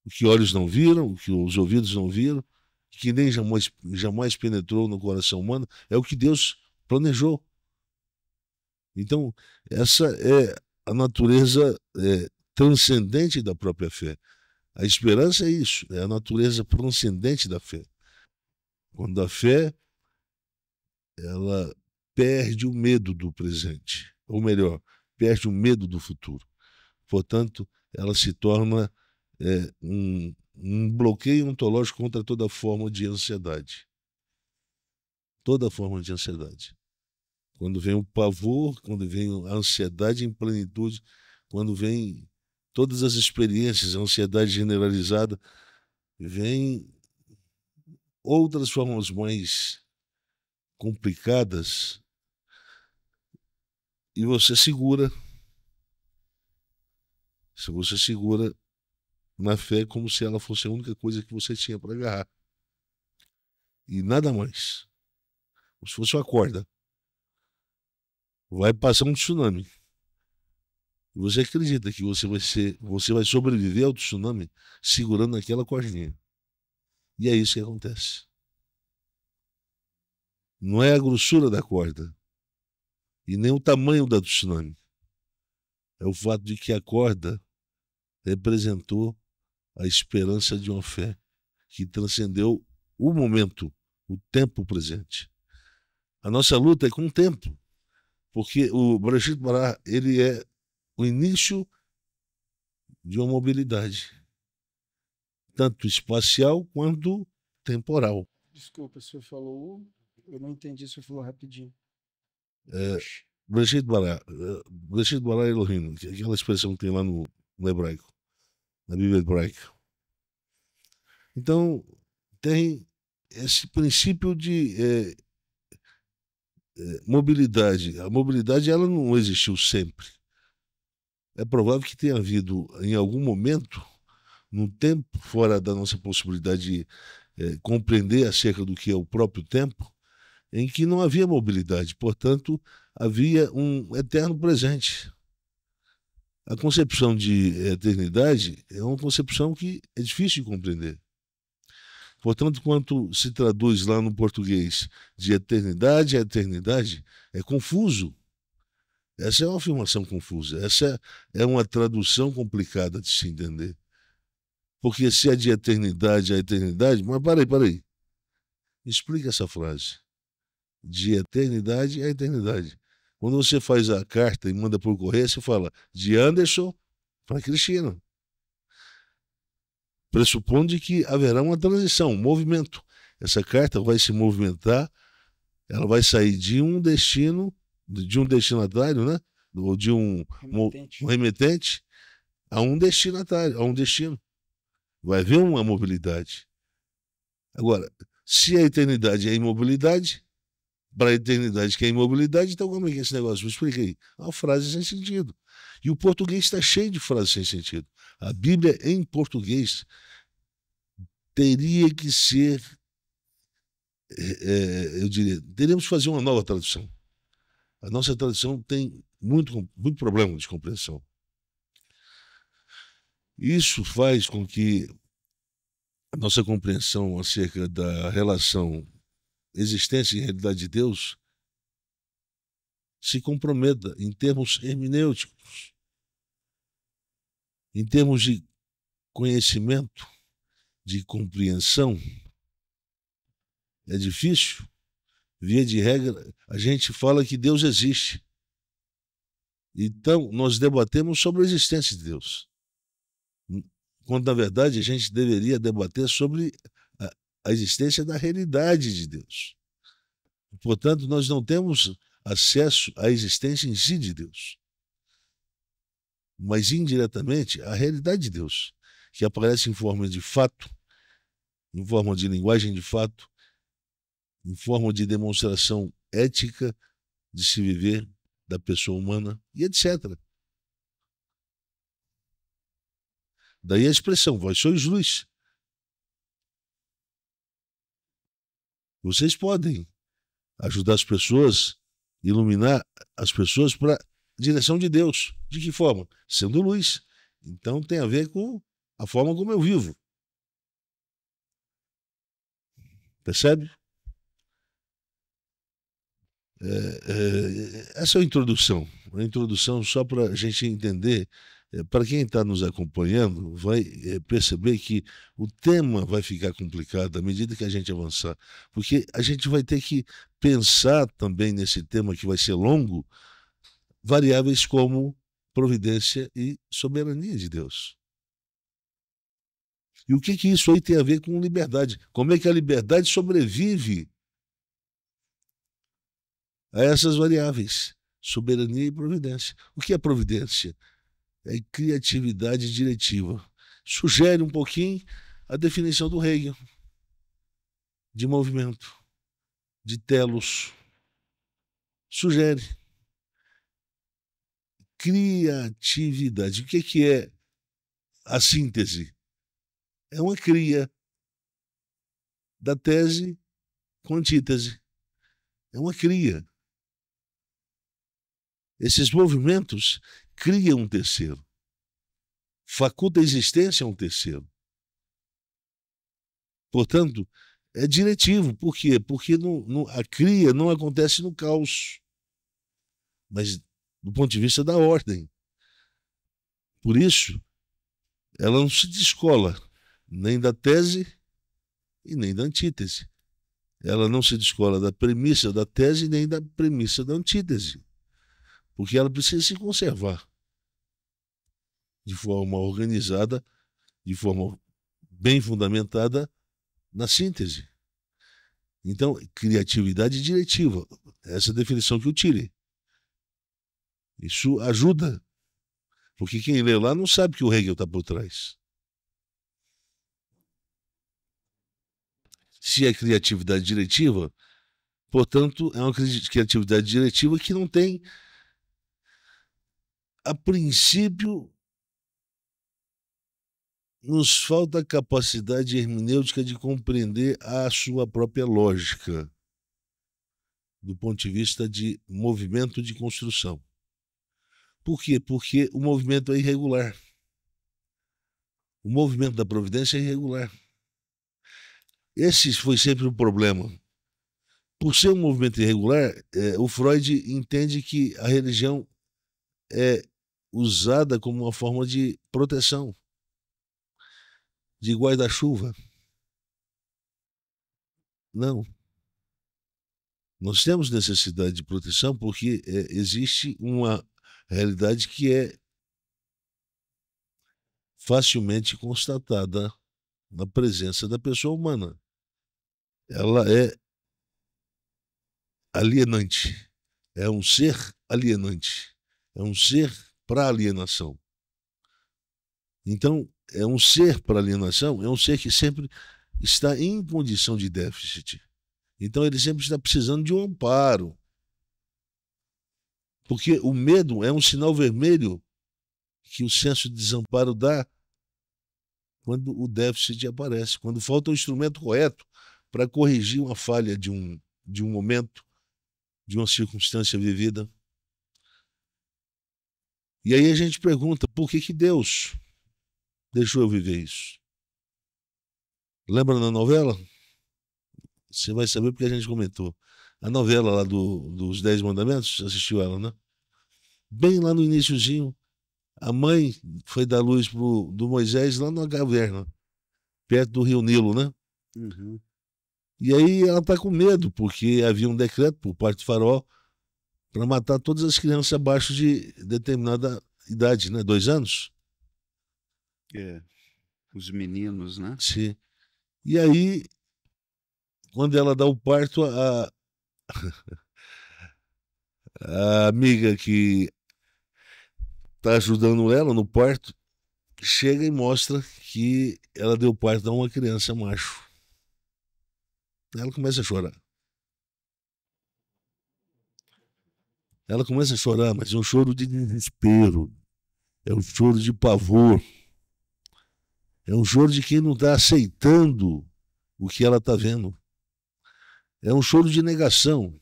O que olhos não viram, o que os ouvidos não viram, que nem jamais penetrou no coração humano, é o que Deus planejou. Então, essa é a natureza transcendente da própria fé. A esperança é isso, é a natureza transcendente da fé. Quando a fé, ela perde o medo do presente, ou melhor, perde o medo do futuro. Portanto, ela se torna um bloqueio ontológico contra toda forma de ansiedade. Toda forma de ansiedade. Quando vem o pavor, quando vem a ansiedade em plenitude, quando vem todas as experiências, a ansiedade generalizada, vem outras formas mais complicadas e você segura. Se você segura na fé como se ela fosse a única coisa que você tinha para agarrar. E nada mais. Como se fosse uma corda. Vai passar um tsunami. E você acredita que você vai sobreviver ao tsunami segurando aquela cordinha. E é isso que acontece. Não é a grossura da corda e nem o tamanho da tsunami. É o fato de que a corda representou a esperança de uma fé que transcendeu o momento, o tempo presente. A nossa luta é com o tempo, porque o Brigitte Bardot, ele é o início de uma mobilidade, tanto espacial quanto temporal. Desculpa, o senhor falou, eu não entendi, o senhor falou rapidinho. Brigitte Bardot Elohim, aquela expressão que tem lá no hebraico, na Bíblia hebraica. Então, tem esse princípio de mobilidade. A mobilidade ela não existiu sempre. É provável que tenha havido, em algum momento, num tempo fora da nossa possibilidade de compreender acerca do que é o próprio tempo, em que não havia mobilidade. Portanto, havia um eterno presente. A concepção de eternidade é uma concepção que é difícil de compreender. Portanto, quando se traduz lá no português de eternidade a eternidade, é confuso. Essa é uma afirmação confusa. Essa é uma tradução complicada de se entender. Porque se é de eternidade a eternidade... Mas peraí. Explica essa frase. De eternidade a eternidade. Quando você faz a carta e manda por correio, você fala de Anderson para Cristina. Pressupondo que haverá uma transição, um movimento. Essa carta vai se movimentar, ela vai sair de um destinatário, né? Ou de um remetente a um destinatário, a um destino. Vai haver uma mobilidade. Agora, se a eternidade é imobilidade, para a eternidade que é imobilidade, então como é que é esse negócio? Me explica aí. É uma frase sem sentido. E o português está cheio de frases sem sentido. A Bíblia em português teria que ser, eu diria, teríamos que fazer uma nova tradução. A nossa tradução tem muito problema de compreensão. Isso faz com que a nossa compreensão acerca da relação existência e realidade de Deus se comprometa em termos hermenêuticos, em termos de conhecimento, de compreensão. É difícil. Via de regra, a gente fala que Deus existe. Então, nós debatemos sobre a existência de Deus. Quando, na verdade, a gente deveria debater sobre a existência da realidade de Deus. Portanto, nós não temos acesso à existência em si de Deus, mas indiretamente à realidade de Deus, que aparece em forma de fato, em forma de linguagem de fato, em forma de demonstração ética de se viver da pessoa humana e etc. Daí a expressão, vós sois luz. Vocês podem ajudar as pessoas, iluminar as pessoas para a direção de Deus. De que forma? Sendo luz. Então tem a ver com a forma como eu vivo. Percebe? Essa é a introdução. A introdução só para a gente entender. Para quem está nos acompanhando, vai perceber que o tema vai ficar complicado à medida que a gente avançar, porque a gente vai ter que pensar também nesse tema que vai ser longo, variáveis como providência e soberania de Deus. E o que isso aí tem a ver com liberdade? Como é que a liberdade sobrevive a essas variáveis? Soberania e providência. O que é providência? É criatividade diretiva. Sugere um pouquinho a definição do Hegel, de movimento, de telos. Sugere. Criatividade. O que é a síntese? É uma cria da tese com antítese. É uma cria. Esses movimentos criam um terceiro. Faculta a existência a um terceiro. Portanto, é diretivo. Por quê? Porque a cria não acontece no caos, mas do ponto de vista da ordem. Por isso, ela não se descola nem da tese e nem da antítese. Ela não se descola da premissa da tese nem da premissa da antítese, porque ela precisa se conservar de forma organizada, de forma bem fundamentada na síntese. Então, criatividade diretiva, essa é a definição que eu tirei. Isso ajuda, porque quem lê lá não sabe que o Hegel está por trás. Se é criatividade diretiva, portanto, é uma criatividade diretiva que não tem, a princípio, nos falta a capacidade hermenêutica de compreender a sua própria lógica, do ponto de vista de movimento de construção. Por quê? Porque o movimento é irregular. O movimento da providência é irregular. Esse foi sempre o problema. Por ser um movimento irregular, o Freud entende que a religião é usada como uma forma de proteção, de guarda-chuva. Não. Nós temos necessidade de proteção porque existe uma realidade que é facilmente constatada na presença da pessoa humana. Ela é alienante, é um ser alienante, é um ser para alienação. Então, é um ser para alienação, é um ser que sempre está em condição de déficit. Então, ele sempre está precisando de um amparo. Porque o medo é um sinal vermelho que o senso de desamparo dá quando o déficit aparece, quando falta o instrumento correto para corrigir uma falha de um momento, de uma circunstância vivida. E aí a gente pergunta, por que Deus deixou eu viver isso? Lembra na novela? Você vai saber porque a gente comentou. A novela lá dos 10 Mandamentos, você assistiu ela, né? Bem lá no iniciozinho, a mãe foi dar luz do Moisés lá na caverna, perto do rio Nilo, né? Uhum. E aí ela está com medo, porque havia um decreto por parte do faraó para matar todas as crianças abaixo de determinada idade, né? 2 anos. Os meninos, né? Sim. E aí, quando ela dá o parto, a amiga que está ajudando ela no parto chega e mostra que ela deu parto a uma criança macho. Ela começa a chorar. Ela começa a chorar, mas é um choro de desespero, é um choro de pavor, é um choro de quem não está aceitando o que ela está vendo. É um choro de negação,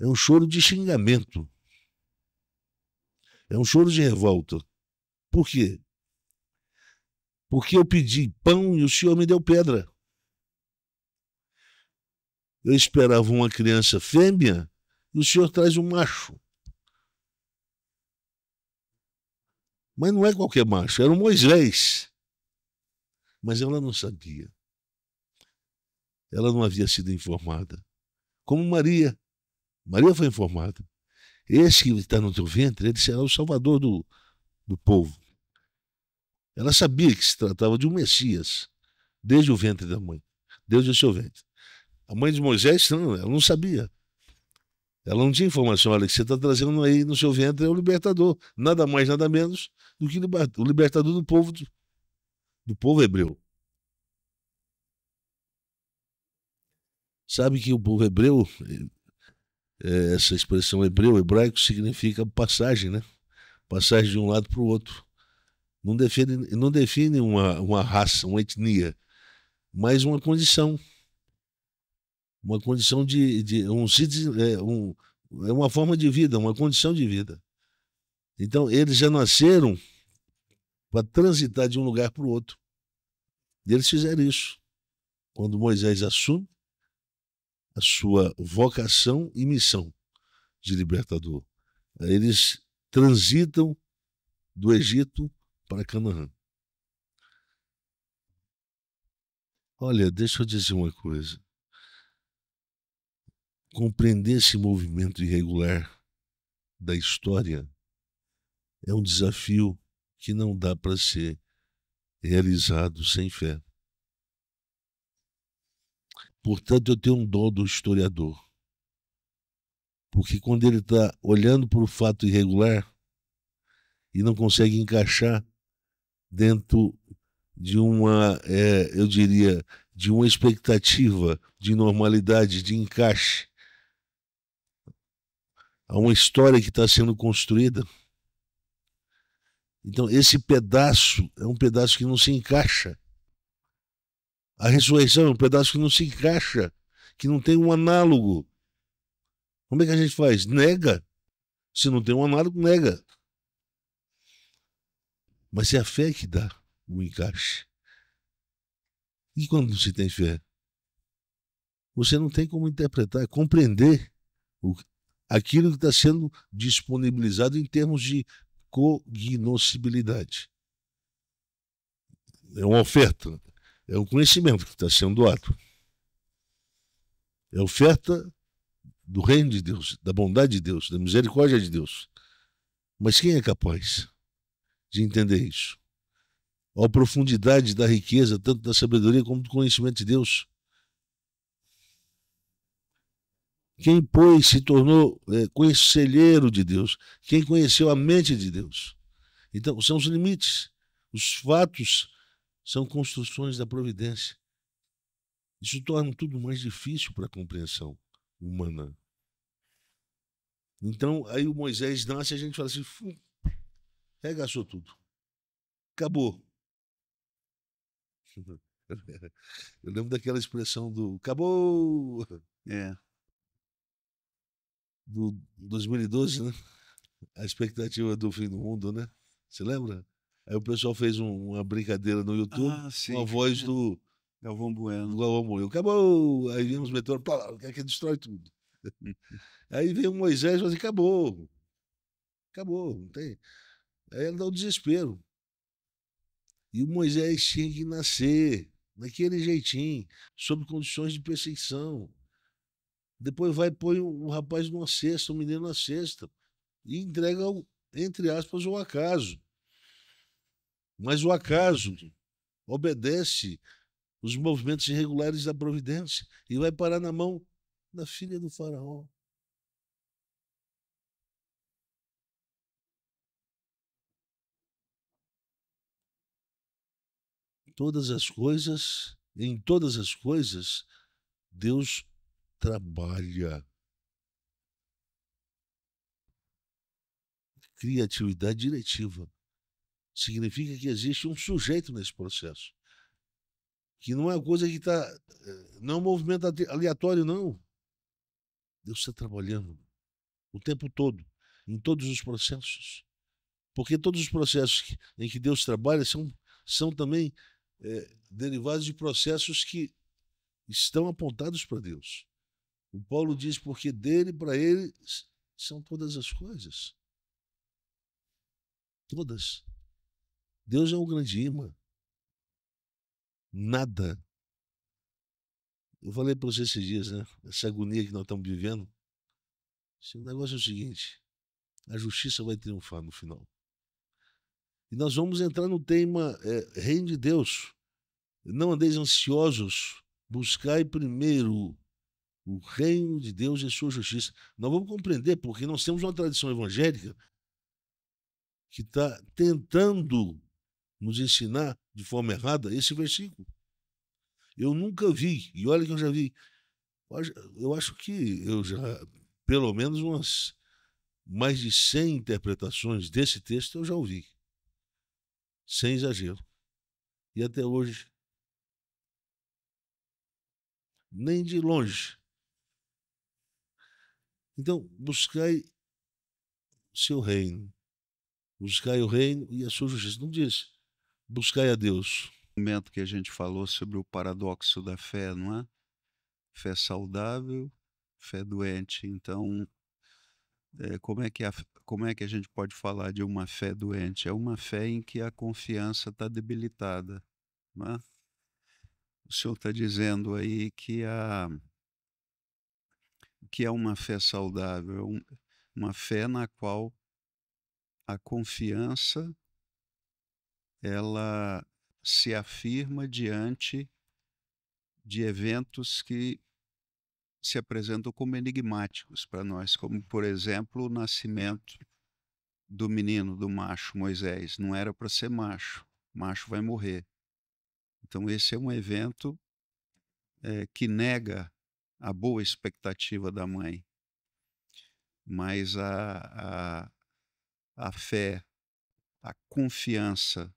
é um choro de xingamento, é um choro de revolta. Por quê? Porque eu pedi pão e o Senhor me deu pedra. Eu esperava uma criança fêmea e o Senhor traz um macho. Mas não é qualquer macho, era o Moisés. Mas ela não sabia. Ela não havia sido informada. Como Maria. Maria foi informada. Esse que está no teu ventre, ele será o salvador do povo. Ela sabia que se tratava de um Messias, desde o ventre da mãe, desde o seu ventre. A mãe de Moisés, não, ela não sabia. Ela não tinha informação. Olha, que você está trazendo aí no seu ventre é o libertador. Nada mais, nada menos do que o libertador do povo hebreu. Sabe que o povo hebreu, essa expressão hebraico, significa passagem, né? Passagem de um lado para o outro. Não define uma raça, uma etnia, mas uma condição. Uma condição é uma forma de vida, uma condição de vida. Então, eles já nasceram para transitar de um lugar para o outro. E eles fizeram isso. Quando Moisés assume a sua vocação e missão de libertador, eles transitam do Egito para Canaã. Olha, deixa eu dizer uma coisa. Compreender esse movimento irregular da história é um desafio que não dá para ser realizado sem fé. Portanto, eu tenho um dó do historiador. Porque quando ele está olhando para o fato irregular e não consegue encaixar dentro de eu diria, de uma expectativa de normalidade, de encaixe, a uma história que está sendo construída. Então, esse pedaço é um pedaço que não se encaixa. A ressurreição é um pedaço que não se encaixa, que não tem um análogo. Como é que a gente faz? Nega. Se não tem um análogo, nega. Mas é a fé que dá o encaixe. E quando não se tem fé? Você não tem como interpretar, compreender aquilo que está sendo disponibilizado em termos de cognoscibilidade. É uma oferta, é um conhecimento que está sendo doado. É oferta do reino de Deus, da bondade de Deus, da misericórdia de Deus. Mas quem é capaz de entender isso? A profundidade da riqueza, tanto da sabedoria como do conhecimento de Deus. Quem, pois, se tornou conselheiro de Deus? Quem conheceu a mente de Deus? Então, são os limites. Os fatos são construções da providência. Isso torna tudo mais difícil para a compreensão humana. Então, aí o Moisés nasce e a gente fala assim, regaçou tudo. Acabou. Eu lembro daquela expressão do acabou. Do 2012, né? A expectativa do fim do mundo, né? Você lembra? Aí o pessoal fez uma brincadeira no YouTube com a voz do Galvão Bueno. Do Galvão Bueno. Acabou! Aí vem os meteoros, que destrói tudo. Aí vem o Moisés e fala assim, acabou. Acabou, não tem. Aí ela dá o desespero. E o Moisés tinha que nascer daquele jeitinho, sob condições de perseguição. Depois vai e põe um rapaz numa cesta, um menino na cesta, e entrega, entre aspas, o acaso. Mas o acaso obedece os movimentos irregulares da providência e vai parar na mão da filha do faraó. Todas as coisas, em todas as coisas, Deus trabalha. Criatividade diretiva. Significa que existe um sujeito nesse processo. Que não é uma coisa que está. Não é um movimento aleatório, não. Deus está trabalhando o tempo todo, em todos os processos. Porque todos os processos em que Deus trabalha são também derivados de processos que estão apontados para Deus. O Paulo diz, porque dele, para ele, são todas as coisas. Todas. Deus é um grande imã. Nada. Eu falei para você esses dias, né? Essa agonia que nós estamos vivendo. O negócio é o seguinte: a justiça vai triunfar no final. E nós vamos entrar no tema Reino de Deus. Não andeis ansiosos, buscai primeiro o reino de Deus e a sua justiça. Nós vamos compreender, porque nós temos uma tradição evangélica que está tentando nos ensinar de forma errada esse versículo. Eu nunca vi, e olha que eu já vi, eu acho que eu já, pelo menos umas mais de 100 interpretações desse texto eu já ouvi, sem exagero. E até hoje, nem de longe. Então, buscai seu reino. Buscai o reino e a sua justiça. Não diz, buscai a Deus. No momento que a gente falou sobre o paradoxo da fé, não é? Fé saudável, fé doente. Então, como é que a gente pode falar de uma fé doente? É uma fé em que a confiança está debilitada, não é? O senhor está dizendo aí que é uma fé saudável, uma fé na qual a confiança ela se afirma diante de eventos que se apresentam como enigmáticos para nós, como, por exemplo, o nascimento do menino, do macho Moisés. Não era para ser macho, macho vai morrer. Então, esse é um evento que nega a boa expectativa da mãe. Mas a fé, a confiança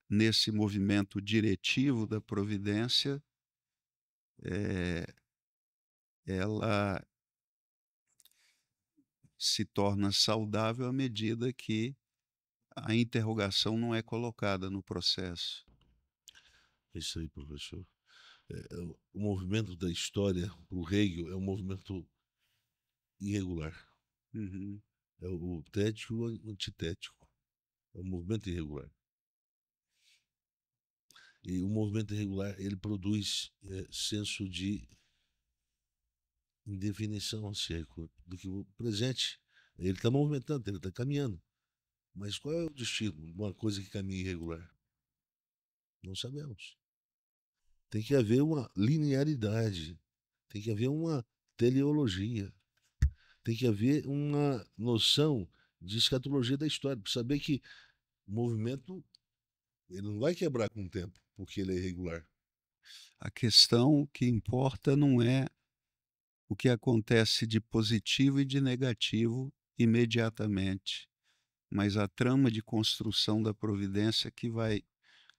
nesse movimento diretivo da providência, ela se torna saudável à medida que a interrogação não é colocada no processo. É isso aí, professor. O movimento da história para o Hegel é um movimento irregular. Uhum. É o tético e o antitético. É um movimento irregular. E o movimento irregular, ele produz senso de em definição seco do que o presente. Ele está movimentando, ele está caminhando. Mas qual é o destino de uma coisa que caminha irregular? Não sabemos. Tem que haver uma linearidade, tem que haver uma teleologia, tem que haver uma noção de escatologia da história, para saber que o movimento ele não vai quebrar com o tempo, porque ele é irregular. A questão que importa não é o que acontece de positivo e de negativo imediatamente, mas a trama de construção da providência que vai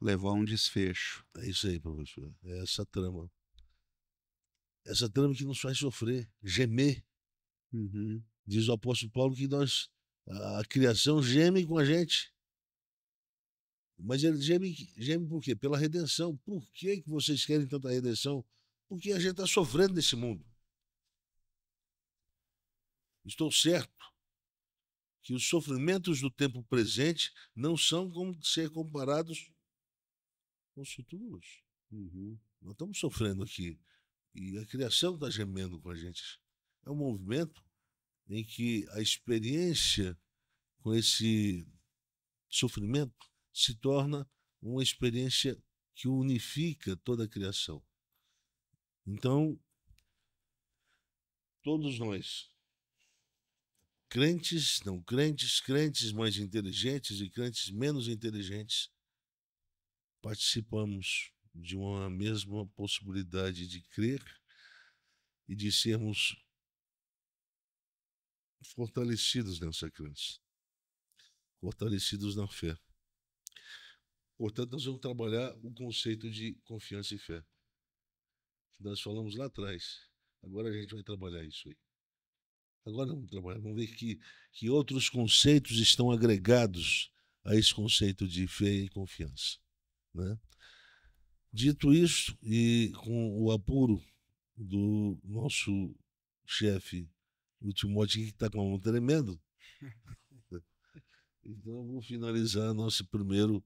levar a um desfecho. É isso aí, professor. É essa trama. Essa trama que nos faz sofrer, gemer. Uhum. Diz o apóstolo Paulo que a criação geme com a gente. Mas ele geme por quê? Pela redenção. Por que vocês querem tanta redenção? Porque a gente está sofrendo nesse mundo. Estou certo que os sofrimentos do tempo presente não são como ser comparados com os futuros. Uhum. Nós estamos sofrendo aqui. E a criação está gemendo com a gente. É um movimento em que a experiência com esse sofrimento se torna uma experiência que unifica toda a criação. Então, todos nós, crentes, não crentes, crentes mais inteligentes e crentes menos inteligentes, participamos de uma mesma possibilidade de crer e de sermos fortalecidos nessa crença, fortalecidos na fé. Portanto, nós vamos trabalhar o conceito de confiança e fé, que nós falamos lá atrás. Agora a gente vai trabalhar isso aí. Agora vamos trabalhar, vamos ver que outros conceitos estão agregados a esse conceito de fé e confiança, né? Dito isso, e com o apuro do nosso chefe, o Timóteo, que está com a mão tremendo, então eu vou finalizar nosso primeiro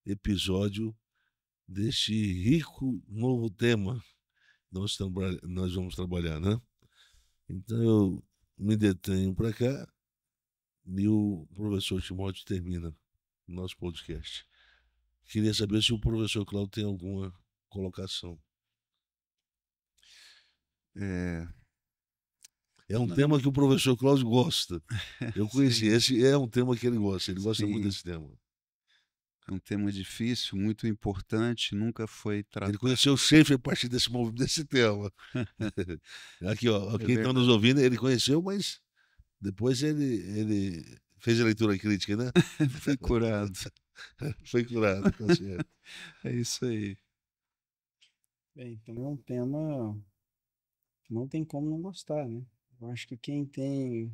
episódio deste rico novo tema que nós vamos trabalhar, né? Então eu me detenho para cá e o professor Timóteo termina o nosso podcast. Queria saber se o professor Cláudio tem alguma colocação. É um tema que o professor Cláudio gosta. Eu conheci, esse é um tema que ele gosta muito desse tema. É um tema difícil, muito importante, nunca foi tratado. Ele conheceu o Schaeffer a partir desse tema. Aqui, ó, quem está nos ouvindo, ele conheceu, mas depois ele fez a leitura crítica, né? Foi curado. Foi curado, tá certo. É isso aí. Bem, então é um tema que não tem como não gostar, né? Eu acho que quem tem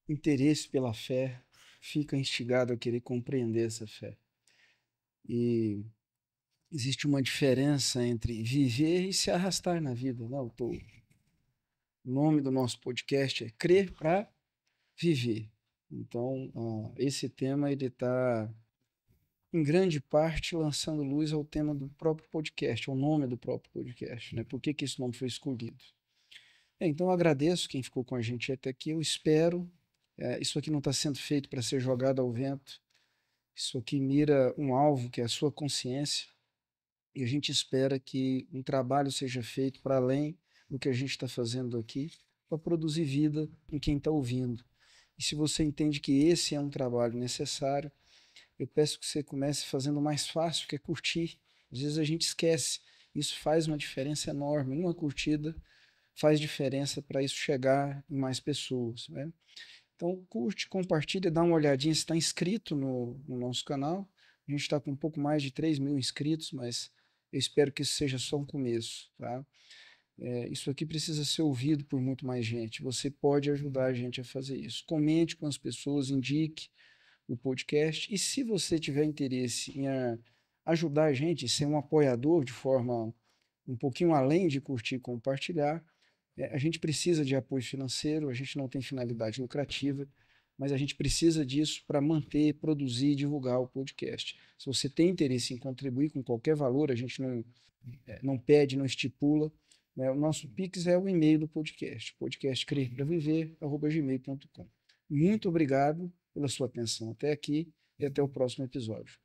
interesse pela fé fica instigado a querer compreender essa fé. E existe uma diferença entre viver e se arrastar na vida, né? O nome do nosso podcast é Crer para Viver. Então, esse tema ele está, em grande parte, lançando luz ao tema do próprio podcast, ao nome do próprio podcast, né? Por que esse nome foi escolhido? Então, eu agradeço quem ficou com a gente até aqui. Eu espero. Isso aqui não está sendo feito para ser jogado ao vento. Isso aqui mira um alvo que é a sua consciência. E a gente espera que um trabalho seja feito para além do que a gente está fazendo aqui, para produzir vida em quem está ouvindo. E se você entende que esse é um trabalho necessário, eu peço que você comece fazendo o mais fácil, que é curtir. Às vezes a gente esquece. Isso faz uma diferença enorme. Uma curtida faz diferença para isso chegar em mais pessoas, né? Então, curte, compartilha, dá uma olhadinha se está inscrito no nosso canal. A gente está com um pouco mais de 3.000 inscritos, mas eu espero que isso seja só um começo, tá? Isso aqui precisa ser ouvido por muito mais gente. Você pode ajudar a gente a fazer isso. Comente com as pessoas, indique o podcast. E se você tiver interesse em ajudar a gente, ser um apoiador de forma um pouquinho além de curtir e compartilhar, a gente precisa de apoio financeiro, a gente não tem finalidade lucrativa, mas a gente precisa disso para manter, produzir e divulgar o podcast. Se você tem interesse em contribuir com qualquer valor, a gente não pede, não estipula, né? O nosso Pix é o e-mail do podcast, podcastcrerpraviver@gmail.com. Muito obrigado pela sua atenção até aqui e até o próximo episódio.